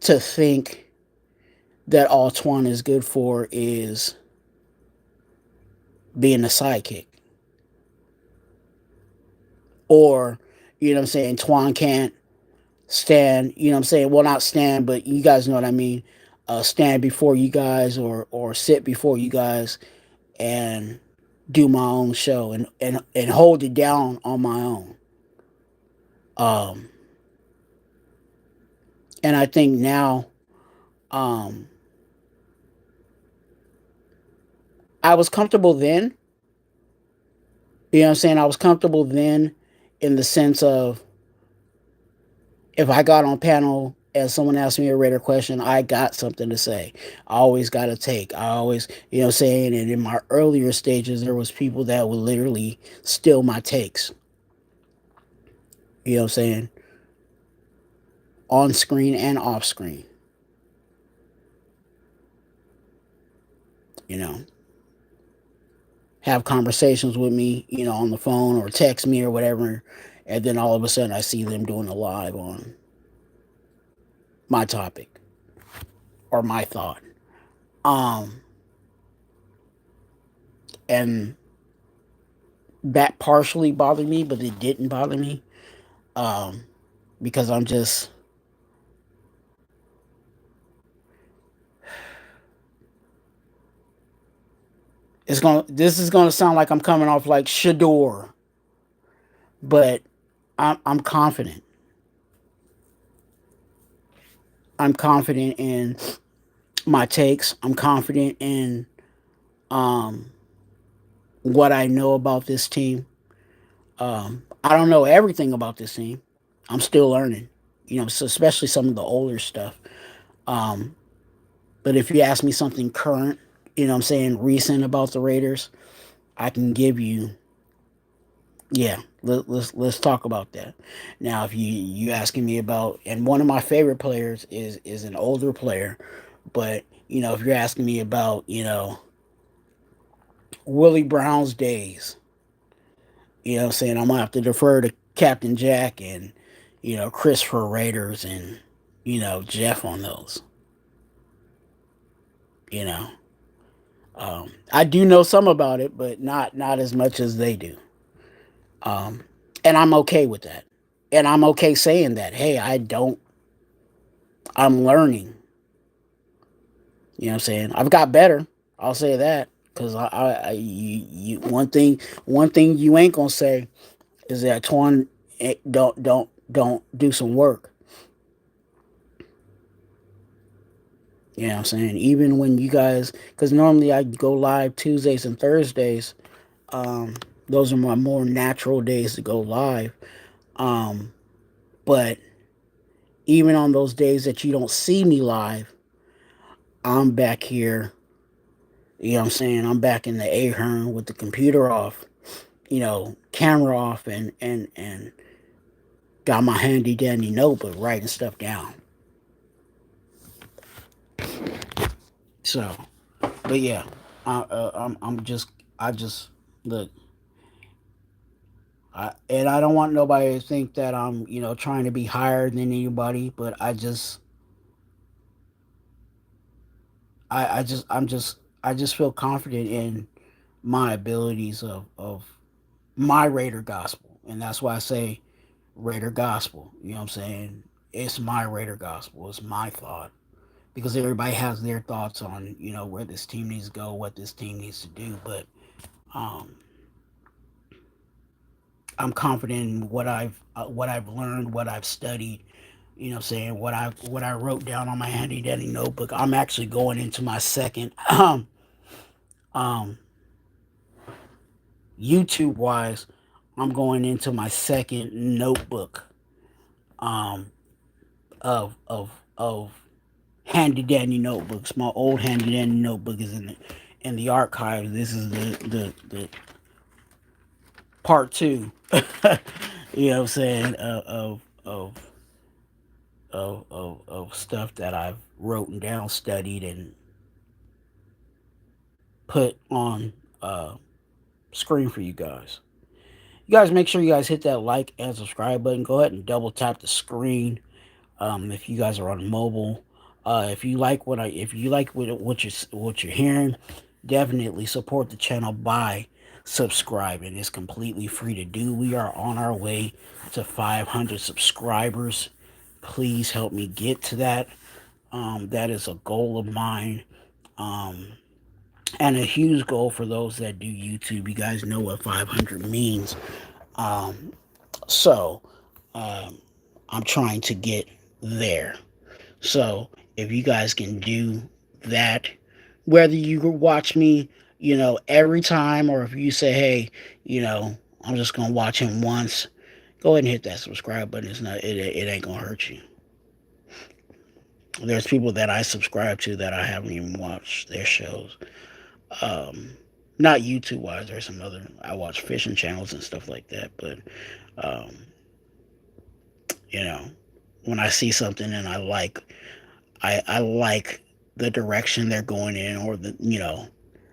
to think that all Twuan is good for is being a sidekick, or what I'm saying, Twuan can't stand, what I'm saying, well, not stand, but you guys know what I mean, stand before you guys or sit before you guys and do my own show and hold it down on my own. Um, and I think now, um, I was comfortable then. You know what I'm saying? I was comfortable then in the sense of if I got on panel and someone asked me a Raider question, I got something to say. I always got a take. I always, you know what I'm saying? And in my earlier stages, there was people that would literally steal my takes. You know what I'm saying? On screen and off screen. You know, have conversations with me, you know, on the phone or text me or whatever. And then all of a sudden I see them doing a live on my topic or my thought. Um, and that partially bothered me, but it didn't bother me. Um, because I'm just, this is gonna sound like I'm coming off like Shador, but I'm confident. I'm confident in my takes. I'm confident in um what I know about this team. I don't know everything about this team. I'm still learning, you know, so especially some of the older stuff. Um, but if you ask me something current, you know what I'm saying, recent about the Raiders, I can give you, yeah, let's talk about that. Now, if you asking me about, and one of my favorite players is an older player, but you know, if you're asking me about, you know, Willie Brown's days, you know what I'm saying, I'm gonna have to defer to Captain Jack and, you know, Christopher Raiders and, you know, Jeff on those. You know, I do know some about it, but not as much as they do. Um, and I'm okay with that. And I'm okay saying that. Hey, I don't. I'm learning. You know what I'm saying? I've got better. I'll say that because one thing you ain't gonna say is that Twuan don't do some work. You know what I'm saying? Even when you guys, because normally I go live Tuesdays and Thursdays. Um, those are my more natural days to go live. Um, but even on those days that you don't see me live, I'm back here. You know what I'm saying? I'm back in the Ahern with the computer off, you know, camera off, and got my handy dandy notebook writing stuff down. So, but yeah, I'm just I just look. And I don't want nobody to think that I'm, you know, trying to be higher than anybody, but I just feel confident in my abilities of my Raider gospel. And that's why I say Raider gospel. You know what I'm saying? It's my Raider gospel. It's my thought. Because everybody has their thoughts on, you know, where this team needs to go, what this team needs to do. But um, I'm confident in what I've learned, what I've studied, you know what I'm saying, what I wrote down on my handy dandy notebook. I'm actually going into my second um YouTube wise, I'm going into my second notebook um of handy dandy notebooks. My old handy dandy notebook is in the archives. This is the part two. You know what I'm saying, of stuff that I've written down, studied, and put on screen for you guys. You guys make sure you guys hit that like and subscribe button. Go ahead and double tap the screen. If you guys are on mobile, if you like what you're hearing, definitely support the channel by subscribing. It's completely free to do. We are on our way to 500 subscribers. Please help me get to that. That is a goal of mine. Um, and a huge goal for those that do YouTube. You guys know what 500 means. Um, so Um, I'm trying to get there. So if you guys can do that, whether you watch me, every time, or if you say, hey, I'm just gonna watch him once, go ahead and hit that subscribe button. It ain't gonna hurt you. There's people that I subscribe to that I haven't even watched their shows. Um, Not YouTube wise. There's some other I watch fishing channels and stuff like that. But um, you know, when I see something and I like the direction they're going in, or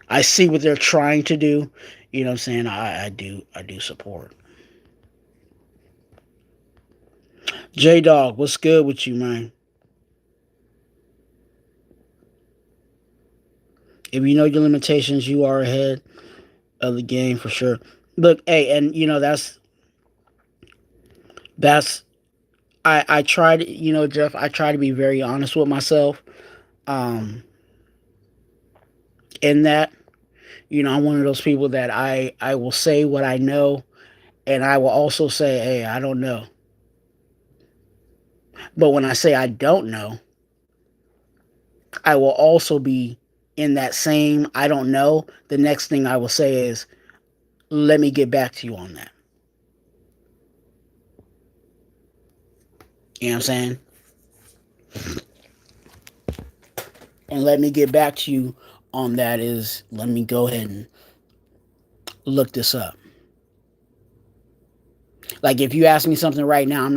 I see what they're trying to do. You know what I'm saying? I do support. J Dog, what's good with you, man? If you know your limitations, you are ahead of the game for sure. Look, hey, and that's I try to, Jeff, I try to be very honest with myself. Um, in that, I'm one of those people that I will say what I know, and I will also say, hey, I don't know. But when I say I don't know, I will also be in that same I don't know. The next thing I will say is, let me get back to you on that. You know what I'm saying? And let me get back to you on that is, let me go ahead and look this up. Like if you ask me something right now,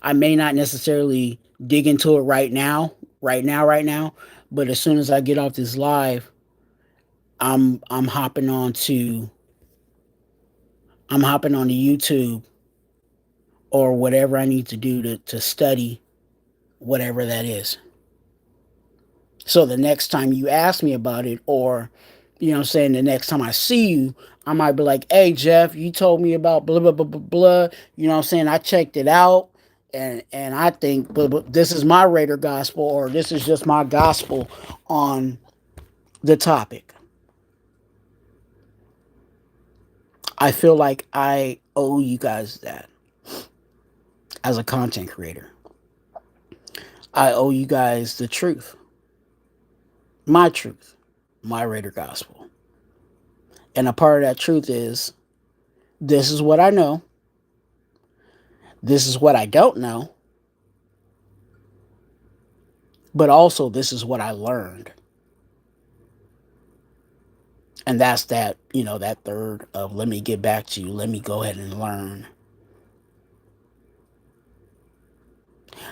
I may not necessarily dig into it right now, but as soon as I get off this live, I'm hopping on to YouTube or whatever I need to do to study whatever that is. So the next time you ask me about it, or I'm saying, the next time I see you, I might be like, hey Jeff, you told me about blah blah blah blah blah. I'm saying, I checked it out, and I think this is my Raider gospel, or this is just my gospel on the topic. I feel like I owe you guys that as a content creator. I owe you guys the truth, truth, my Raider gospel. And a part of that truth is, this is what I know, this is what I don't know, but also this is what I learned. And that's that third of, let me get back to you, let me go ahead and learn.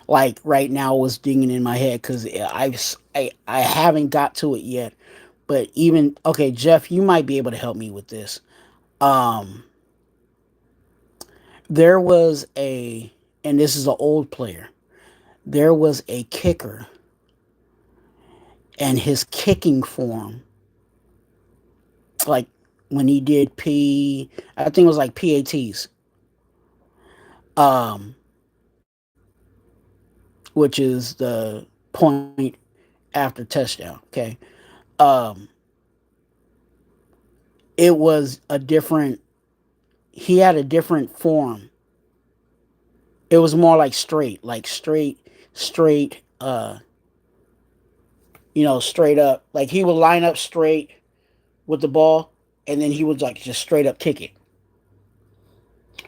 Like right now, was dinging in my head because I haven't got to it yet. But even, okay, Jeff, you might be able to help me with this. Um, there was and this is an old player. There was a kicker, and his kicking form, like when he did I think it was like PATs, um, which is the point after touchdown. Okay, um, it was a different. He had a different form. It was more like straight, straight. Straight up. Like he would line up straight with the ball, and then he would like just straight up kick it.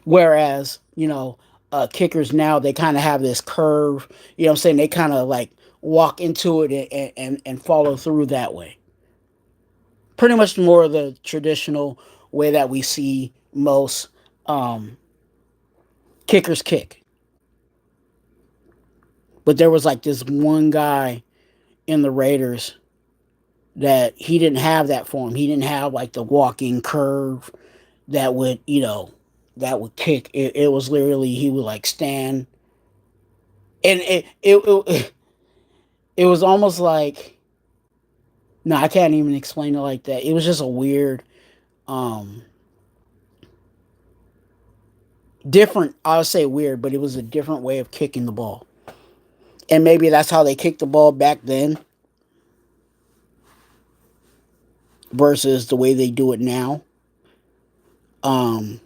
Whereas, kickers now, they kind of have this curve. You know what I'm saying? They kind of like walk into it and follow through that way. Pretty much more of the traditional way that we see most um, kickers kick. But there was like this one guy in the Raiders that he didn't have that form. He didn't have like the walking curve that would kick. It was literally, he would like stand, and it was almost like, no, I can't even explain it like that. It was just a weird, um, different. I would say weird, but it was a different way of kicking the ball, and maybe that's how they kicked the ball back then versus the way they do it now. Um,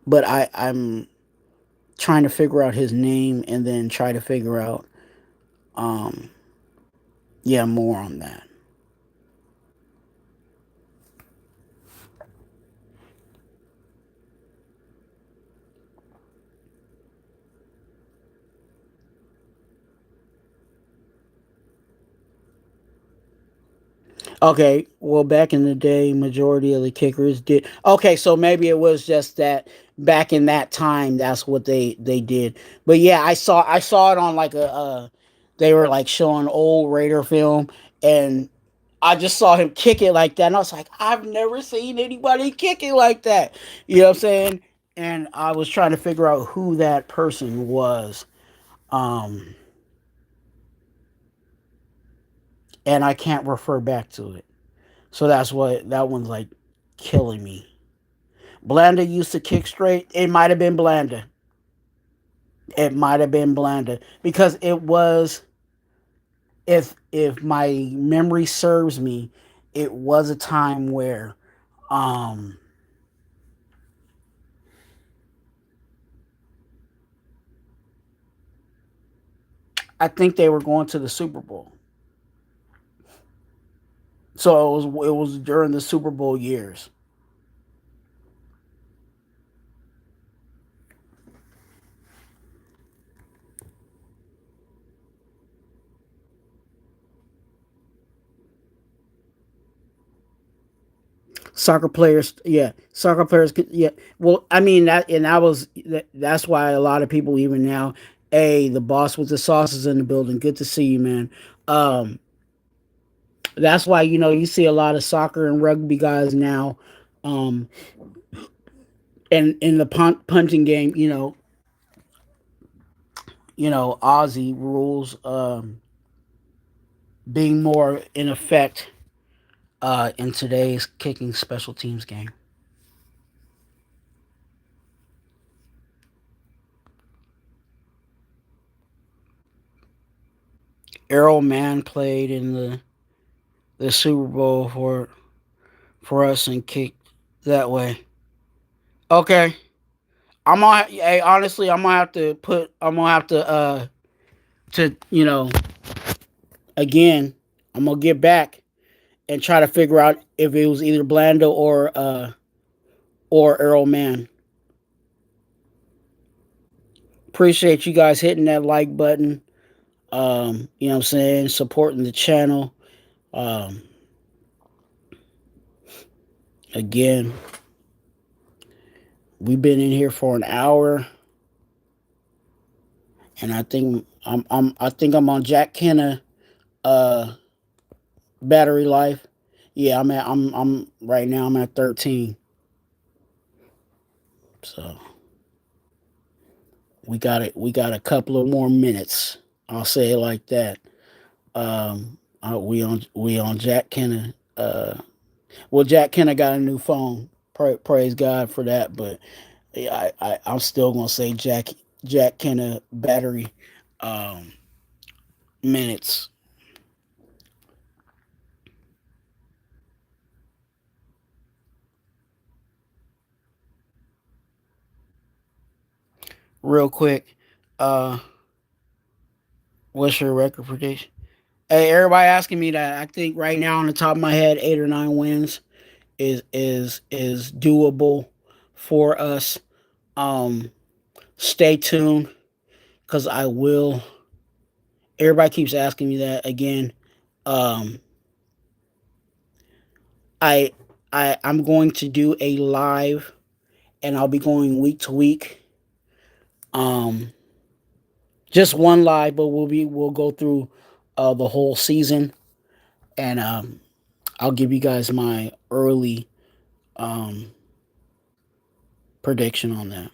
but I'm trying to figure out his name and then try to figure out, um, yeah, more on that. Okay, well, back in the day, majority of the kickers did. Okay, so maybe it was just that back in that time, that's what they did. But yeah, I saw it on like they were like showing old Raider film, and I just saw him kick it like that, and I was like, I've never seen anybody kick it like that. You know what I'm saying? And I was trying to figure out who that person was, um, and I can't refer back to it. So that's what that one's like killing me. Blanda used to kick straight. It might have been Blanda. It might have been Blanda because it was, if my memory serves me, it was a time where um I think they were going to the Super Bowl. So it was during the Super Bowl years. Soccer players, yeah, soccer players, yeah. Well, I mean that, and that's why a lot of people even now, hey, the boss with the sauces in the building. Good to see you, man. Um, that's why you see a lot of soccer and rugby guys now, um, and in the punting game, Aussie rules being more in effect in today's kicking special teams game. Errol Mann played in the Super Bowl for us and kicked that way. Okay, Hey, honestly, I'm gonna have to again, I'm gonna get back and try to figure out if it was either Blando or Earl Man. Appreciate you guys hitting that like button. You know what I'm saying, supporting the channel. Um, Again, we've been in here for an hour, and I think I'm on Jack Kenna uh battery life. Yeah, I'm right now I'm at 13. So we got a couple of more minutes. I'll say it like that. We on Jack Kenna. Well, Jack Kenna got a new phone. Praise God for that. But yeah, I'm still gonna say Jack Kenna battery um, minutes. Real quick, uh, what's your record prediction? Hey, everybody asking me that. I think right now on the top of my head, 8 or 9 wins is doable for us. Um, Stay tuned because I will. Everybody keeps asking me that again. Um, I I'm going to do a live, and I'll be going week to week. Um, just one live, but we'll go through the whole season, and I'll give you guys my early um prediction on that.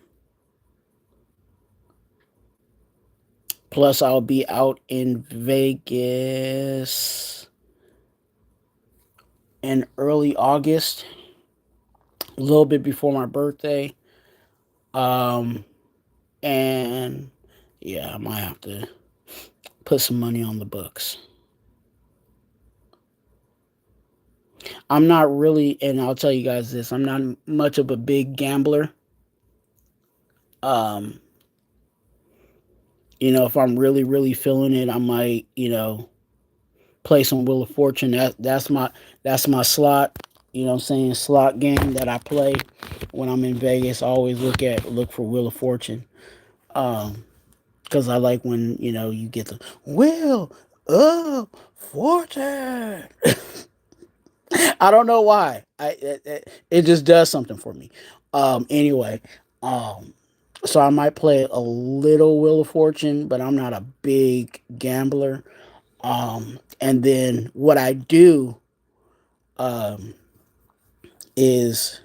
Plus, I'll be out in Vegas in early August, a little bit before my birthday. Um, and yeah, I might have to put some money on the books. I'm not really, and I'll tell you guys this: I'm not much of a big gambler. Um, If I'm really, really feeling it, I might, play some Wheel of Fortune. That's my slot. What I'm saying, slot game that I play when I'm in Vegas. I always look for Wheel of Fortune. Um, because I like when you get the Wheel of Fortune. I don't know why. It just does something for me. Anyway, um, so I might play a little Wheel of Fortune, but I'm not a big gambler. And then what I do um, is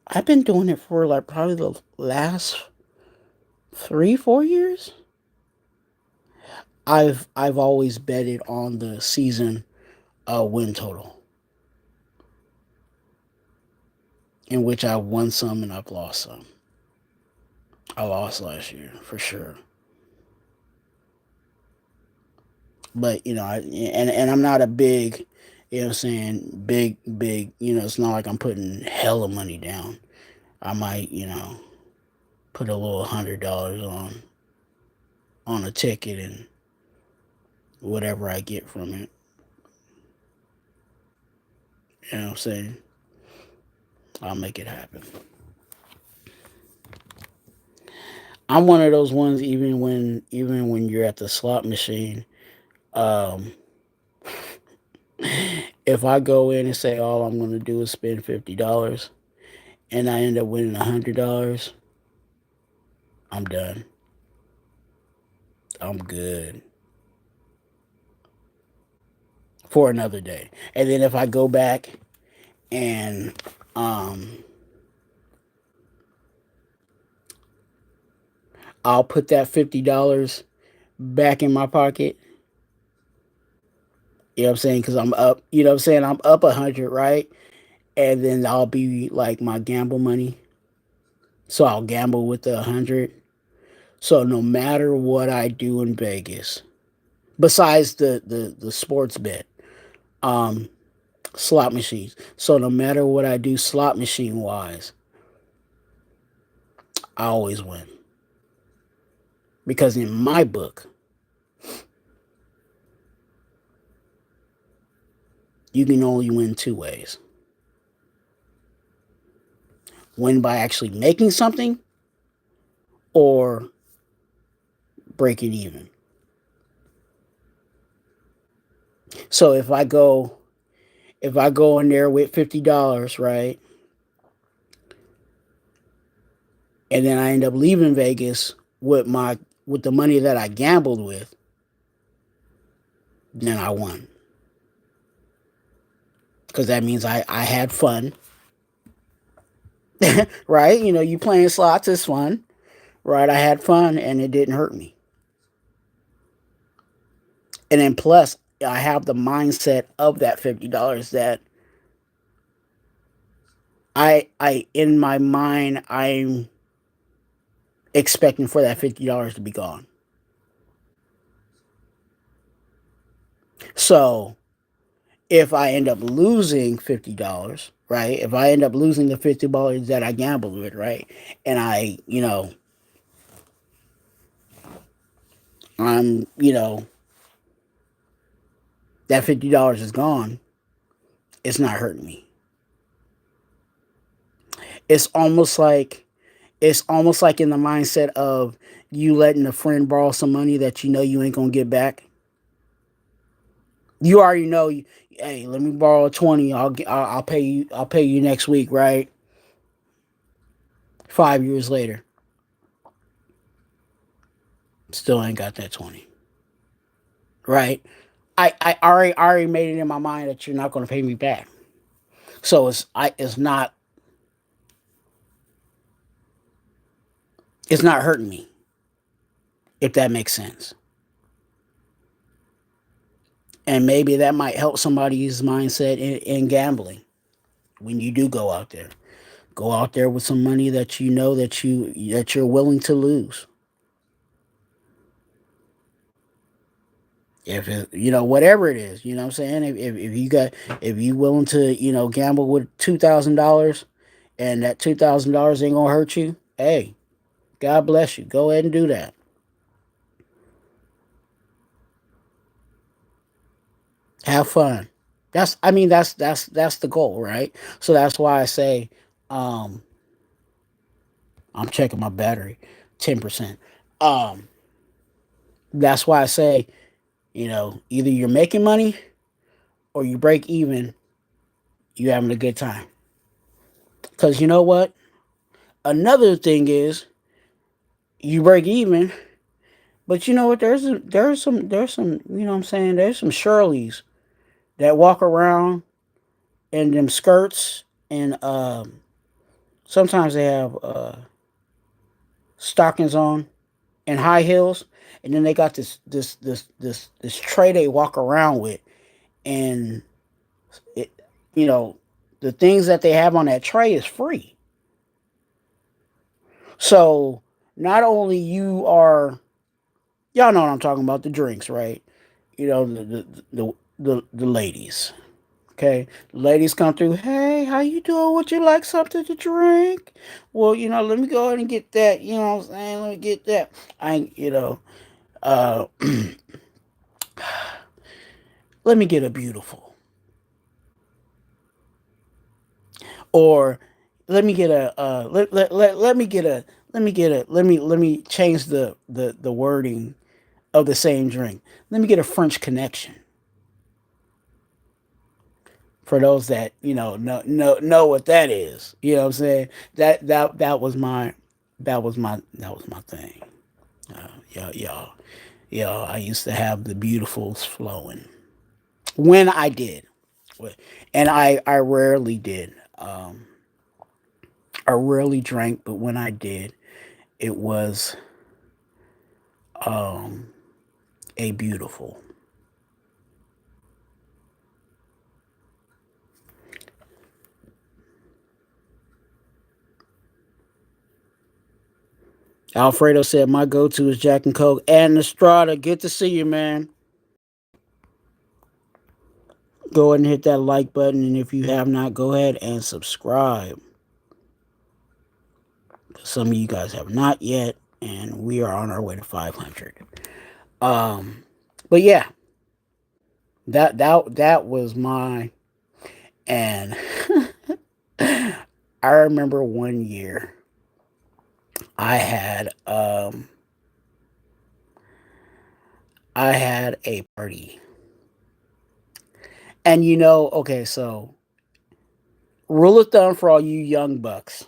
I've been doing it for like probably the last 3 4 years. I've always betted on the season win total, in which I won some and I've lost some. I lost last year for sure, but and I'm not a big, what I'm saying, big. It's not like I'm putting hella money down. I might put a little $100 on a ticket and whatever I get from it. You know what I'm saying? I'll make it happen. I'm one of those ones even when you're at the slot machine. Um, if I go in and say all I'm going to do is spend $50 and I end up winning $100, I'm done. I'm good for another day. And then if I go back and I'll put that $50 back in my pocket. You know what I'm saying? Because I'm up. You know what I'm saying? I'm up 100, right? And then I'll be like my gamble money. So I'll gamble with the 100. So no matter what I do in Vegas, besides the sports bet, um, slot machines. So no matter what I do slot machine wise, I always win. Because in my book, you can only win two ways: win by actually making something, or breaking even. So if I go in there with $50, right, and then I end up leaving Vegas with the money that I gambled with, then I won. Because that means I had fun, right? You playing slots is fun, right? I had fun and it didn't hurt me. And then plus, I have the mindset of that $50 that I in my mind I'm expecting for that $50 to be gone. So if I end up losing $50, right? If I end up losing the $50 that I gambled with, right? And I'm, that $50 is gone, it's not hurting me. It's almost like it's almost like in the mindset of you letting a friend borrow some money that you know you ain't gonna get back. You already know, hey, let me borrow 20. I'll pay you. I'll pay you next week, right? 5 years later, still ain't got that 20, right? I already made it in my mind that you're not gonna pay me back. So it's not hurting me, if that makes sense. And maybe that might help somebody's mindset in gambling when you do go out there. Go out there with some money that you know that you're willing to lose. If whatever it is, what I'm saying. If you willing to gamble with $2,000, and that $2,000 ain't gonna hurt you, hey, God bless you. Go ahead and do that. Have fun. That's the goal, right? So that's why I say, um, I'm checking my battery, 10%. Um, that's why I say, either you're making money or you break even, you having a good time. Because you know what? Another thing is you break even, but you know what? There's some you know what I'm saying. There's some Shirleys that walk around in them skirts and sometimes they have stockings on and high heels, and then they got this tray they walk around with, and it, you know, the things that they have on that tray is free. So not only you are, y'all know what I'm talking about, the drinks, right? The ladies. Okay, the ladies come through. Hey, how you doing? Would you like something to drink? Well, let me go ahead and get that. You know what I'm saying? Let me get that. I, uh, let me get a beautiful, or let me get a let me get a let me change the wording of the same drink. Let me get a French connection. For those that know what that is, you know what I'm saying. That was my thing. Y'all. I used to have the beautifuls flowing when I did, and I rarely did. I rarely drank, but when I did, it was um, a beautiful. Alfredo said my go-to is Jack and Coke and Estrada. Good to see you, man. Go ahead and hit that like button, and if you have not, go ahead and subscribe. Some of you guys have not yet, and we are on our way to 500. Um, but yeah, that was my and I remember one year I had um I had a party. And okay, so rule of thumb for all you young bucks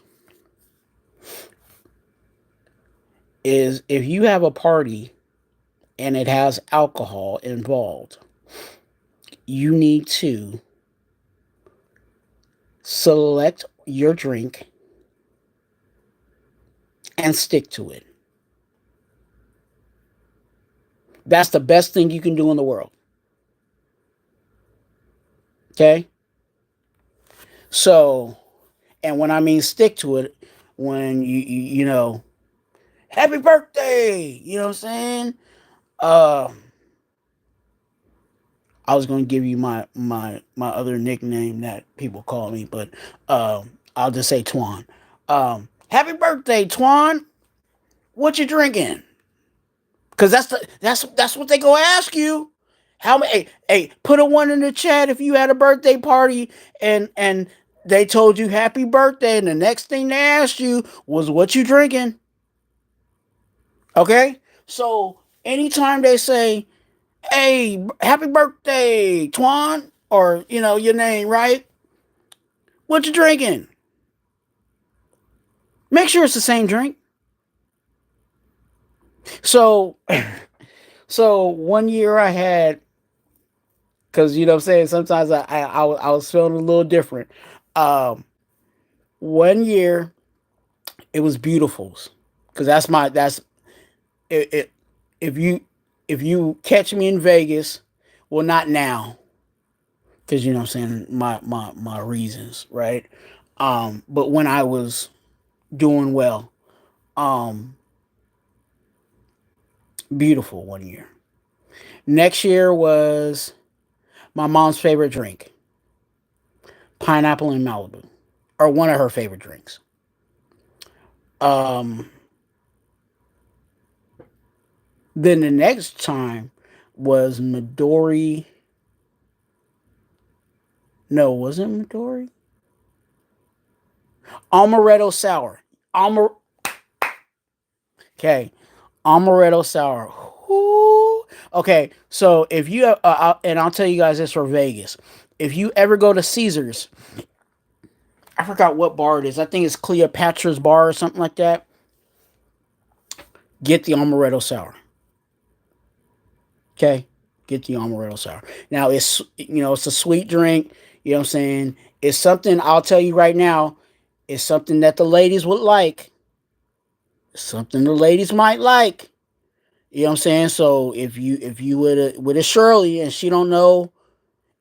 is if you have a party and it has alcohol involved, you need to select your drink and stick to it. That's the best thing you can do in the world. Okay? So, and when I mean stick to it, when happy birthday, you know what I'm saying? Uh, I was gonna give you my other nickname that people call me, but I'll just say Twuan. Happy birthday, Twuan. What you drinking? Because that's what they go ask you. How many? Hey, put a one in the chat if you had a birthday party and they told you happy birthday, and the next thing they asked you was what you drinking. Okay, so anytime they say, "Hey, happy birthday, Twuan," or your name, right? What you drinking? Make sure it's the same drink. So, so one year I had, because what I'm saying, sometimes I was feeling a little different. Um, one year it was beautifuls, because that's it. If you if you catch me in Vegas, well, not now, because what I'm saying, my reasons, right? But when I was doing well, um, beautiful one year. Next year was my mom's favorite drink, pineapple in Malibu, or one of her favorite drinks. Um, then the next time was Midori No, wasn't Midori? Amaretto sour. Amar. Okay, amaretto sour. Ooh. Okay, so if you and I'll tell you guys this for Vegas. If you ever go to Caesars, I forgot what bar it is. I think it's Cleopatra's Bar or something like that. Get the amaretto sour. Okay, get the amaretto sour. Now it's a sweet drink. You know what I'm saying? It's something I'll tell you right now. It's something that the ladies would like. Something the ladies might like. You know what I'm saying? So if you with a Shirley and she don't know,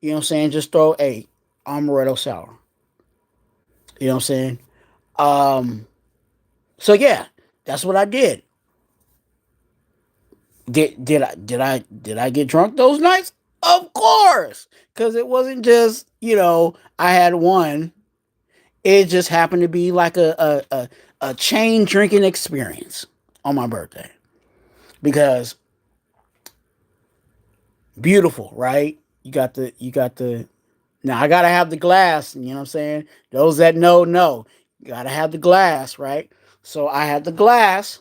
you know what I'm saying, just throw a amaretto sour. You know what I'm saying? Um so yeah, that's what I did. Did I get drunk those nights? Of course. Cause it wasn't just, I had one. It just happened to be like a chain drinking experience on my birthday. Because beautiful, right? You got the now I gotta have the glass, you know what I'm saying? Those that know. You gotta have the glass, right? So I had the glass.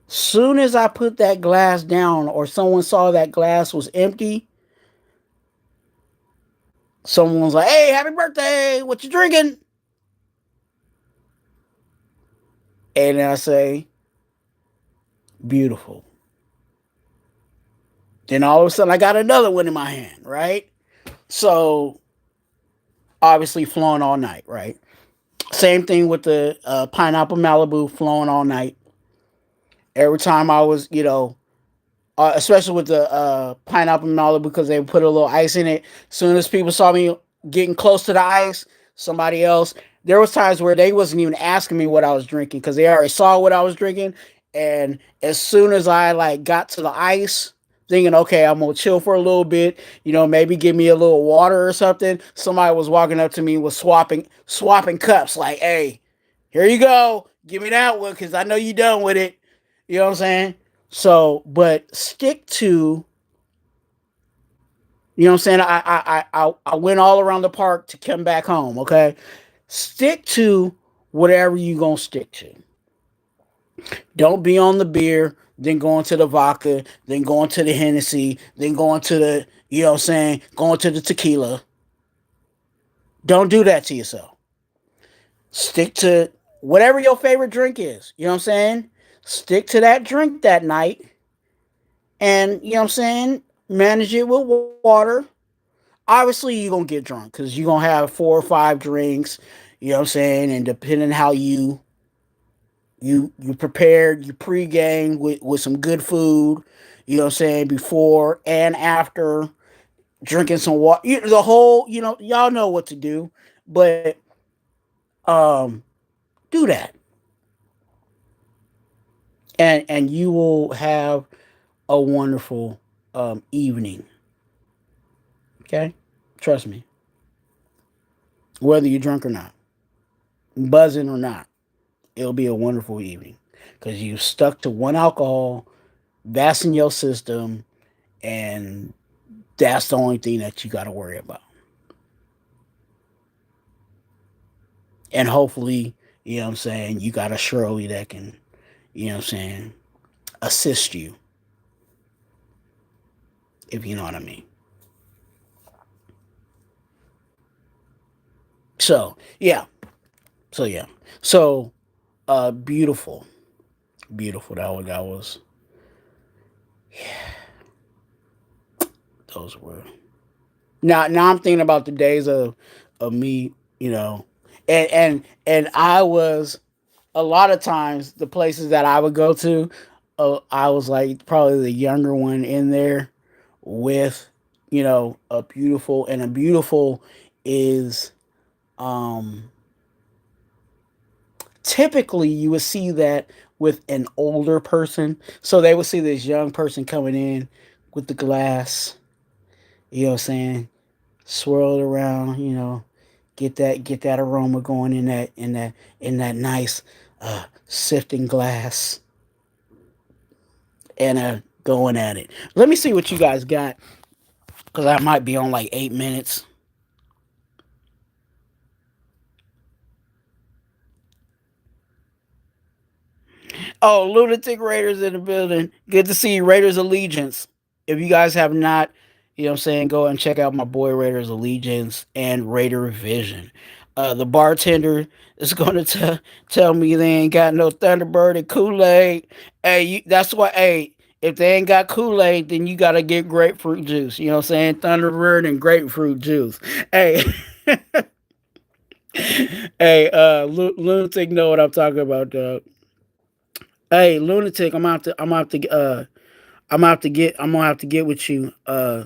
Soon as I put that glass down or someone saw that glass was empty, someone was like, "Hey, happy birthday, what you drinking?" And I say, beautiful. Then all of a sudden I got another one in my hand, right? So obviously flowing all night, right? Same thing with the pineapple Malibu flowing all night. Every time I was, especially with the pineapple Malibu because they put a little ice in it. As soon as people saw me getting close to the ice, somebody else. There was times where they wasn't even asking me what I was drinking because they already saw what I was drinking. And as soon as I like got to the ice, thinking, okay, I'm gonna chill for a little bit, maybe give me a little water or something. Somebody was walking up to me was swapping cups, like, hey, here you go, give me that one because I know you done with it. You know what I'm saying? So, but stick to, you know what I'm saying? I went all around the park to come back home. Okay, stick to whatever you gonna stick to. Don't be on the beer, then going to the vodka, then going to the Hennessy, then going to the, you know what I'm saying, going to the tequila. Don't do that to yourself. Stick to whatever your favorite drink is. You know what I'm saying? Stick to that drink that night, and you know what I'm saying, manage it with water. Obviously you're gonna get drunk because you're gonna have 4 or 5 drinks, you know what I'm saying, and depending how you prepared, you pregame with some good food, you know what I'm saying, before and after, drinking some water, the whole, y'all know what to do. But um do that, and you will have a wonderful evening. Okay, trust me, whether you're drunk or not, buzzing or not, it'll be a wonderful evening because you stuck to one alcohol, that's in your system, and that's the only thing that you got to worry about. And hopefully, you know what I'm saying, you got a Shirley that can, you know what I'm saying, assist you, if you know what I mean. So, yeah. So, yeah. So, beautiful. Beautiful. That was, those were. Now I'm thinking about the days of me, you know, and I was a lot of times the places that I would go to, I was like probably the younger one in there with, a beautiful, and a beautiful is um typically you would see that with an older person. So they would see this young person coming in with the glass, you know what I'm saying, swirl it around, get that aroma going in that nice sifting glass, and going at it. Let me see what you guys got because I might be on like 8 minutes. Oh, Lunatic Raiders in the building. Good to see you, Raiders Allegiance. If you guys have not, you know what I'm saying, go and check out my boy Raiders Allegiance and Raider Vision. The bartender is going to tell me they ain't got no Thunderbird and Kool-Aid. Hey, that's why, hey, if they ain't got Kool-Aid, then you got to get grapefruit juice. You know what I'm saying? Thunderbird and grapefruit juice. Hey, hey, Lunatic know what I'm talking about, dog. Hey, Lunatic, I'm gonna have to get with you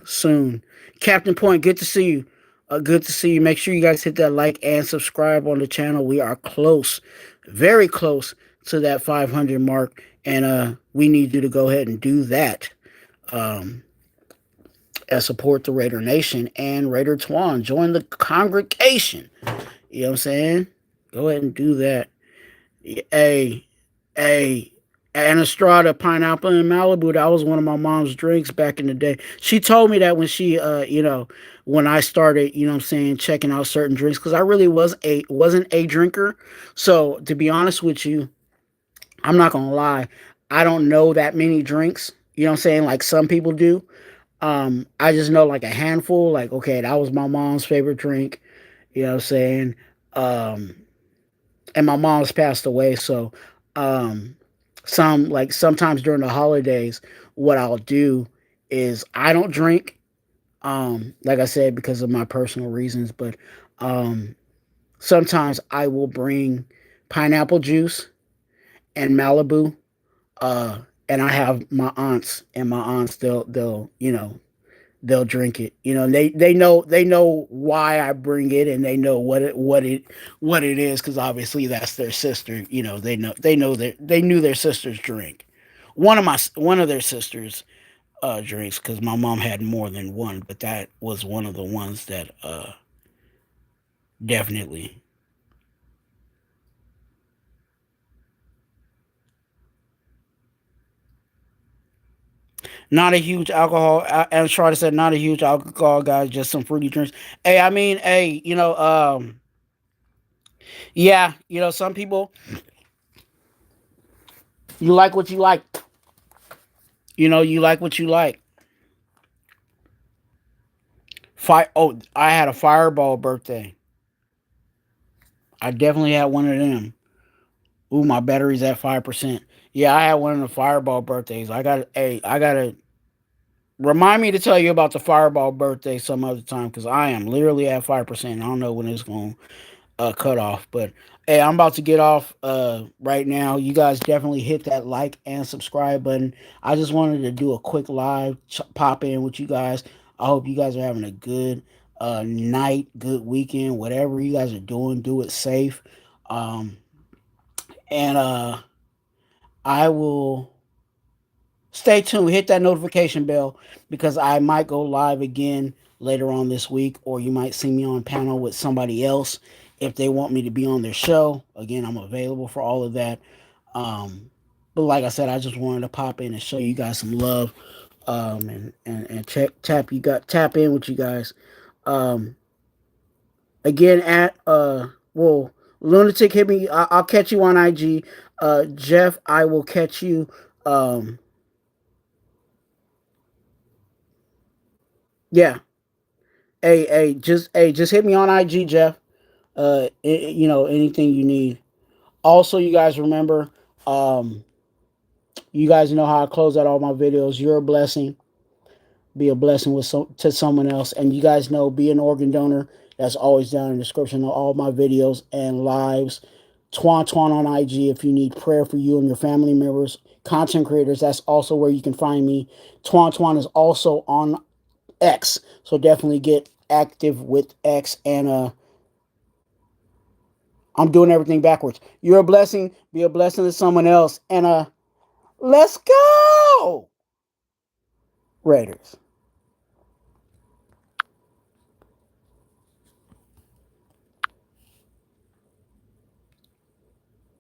soon. Captain Point, good to see you. Good to see you. Make sure you guys hit that like and subscribe on the channel. We are close, very close to that 500 mark, and we need you to go ahead and do that. Um, and support the Raider Nation and Raider Twuan. Join the congregation. You know what I'm saying? Go ahead and do that. Hey, hey, Anastrada pineapple in Malibu. That was one of my mom's drinks back in the day. She told me that when when I started, you know what I'm saying, checking out certain drinks, because I really wasn't a drinker. So to be honest with you, I'm not gonna lie, I don't know that many drinks. You know what I'm saying, like some people do. I just know like a handful. Like, okay, that was my mom's favorite drink. You know what I'm saying? Um, and my mom's passed away, so um sometimes during the holidays, what I'll do is I don't drink, like I said, because of my personal reasons, but um sometimes I will bring pineapple juice and Malibu, uh and I have my aunts, and my aunts, they'll they'll drink it. You know, they know why I bring it, and they know what it is, because obviously that's their sister. You know, they knew their sister's drink. One of their sisters drinks, because my mom had more than one, but that was one of the ones that definitely. Not a huge alcohol. As Charlotte said, not a huge alcohol guy, just some fruity drinks. Hey, I mean, hey, yeah, some people, you like what you like. You like what you like. Oh, I had a Fireball birthday. I definitely had one of them. Ooh, my battery's at 5%. Yeah, I had one of the Fireball birthdays. I gotta remind me to tell you about the Fireball birthday some other time, because I am literally at 5%. I don't know when it's going cut off. But hey, I'm about to get off right now. You guys definitely hit that like and subscribe button. I just wanted to do a quick live pop in with you guys. I hope you guys are having a good night, good weekend, whatever you guys are doing. Do it safe. Um, and I will stay tuned. Hit that notification bell, because I might go live again later on this week, or you might see me on panel with somebody else if they want me to be on their show. Again, I'm available for all of that. But like I said, I just wanted to pop in and show you guys some love, and tap in with you guys. Um, Again, at well, Lunatic, hit me. I'll catch you on IG. Jeff, I will catch you. Um, yeah. Just hit me on IG, Jeff. Anything you need. Also, you guys remember, um, you guys know how I close out all my videos. You're a blessing. Be a blessing to someone else, and you guys know, be an organ donor. That's always down in the description of all my videos and lives. Twuan on IG if you need prayer for you and your family members. Content creators, that's also where you can find me. Twuan is also on X, so definitely get active with X. And I'm doing everything backwards. You're a blessing. Be a blessing to someone else. And let's go, Raiders.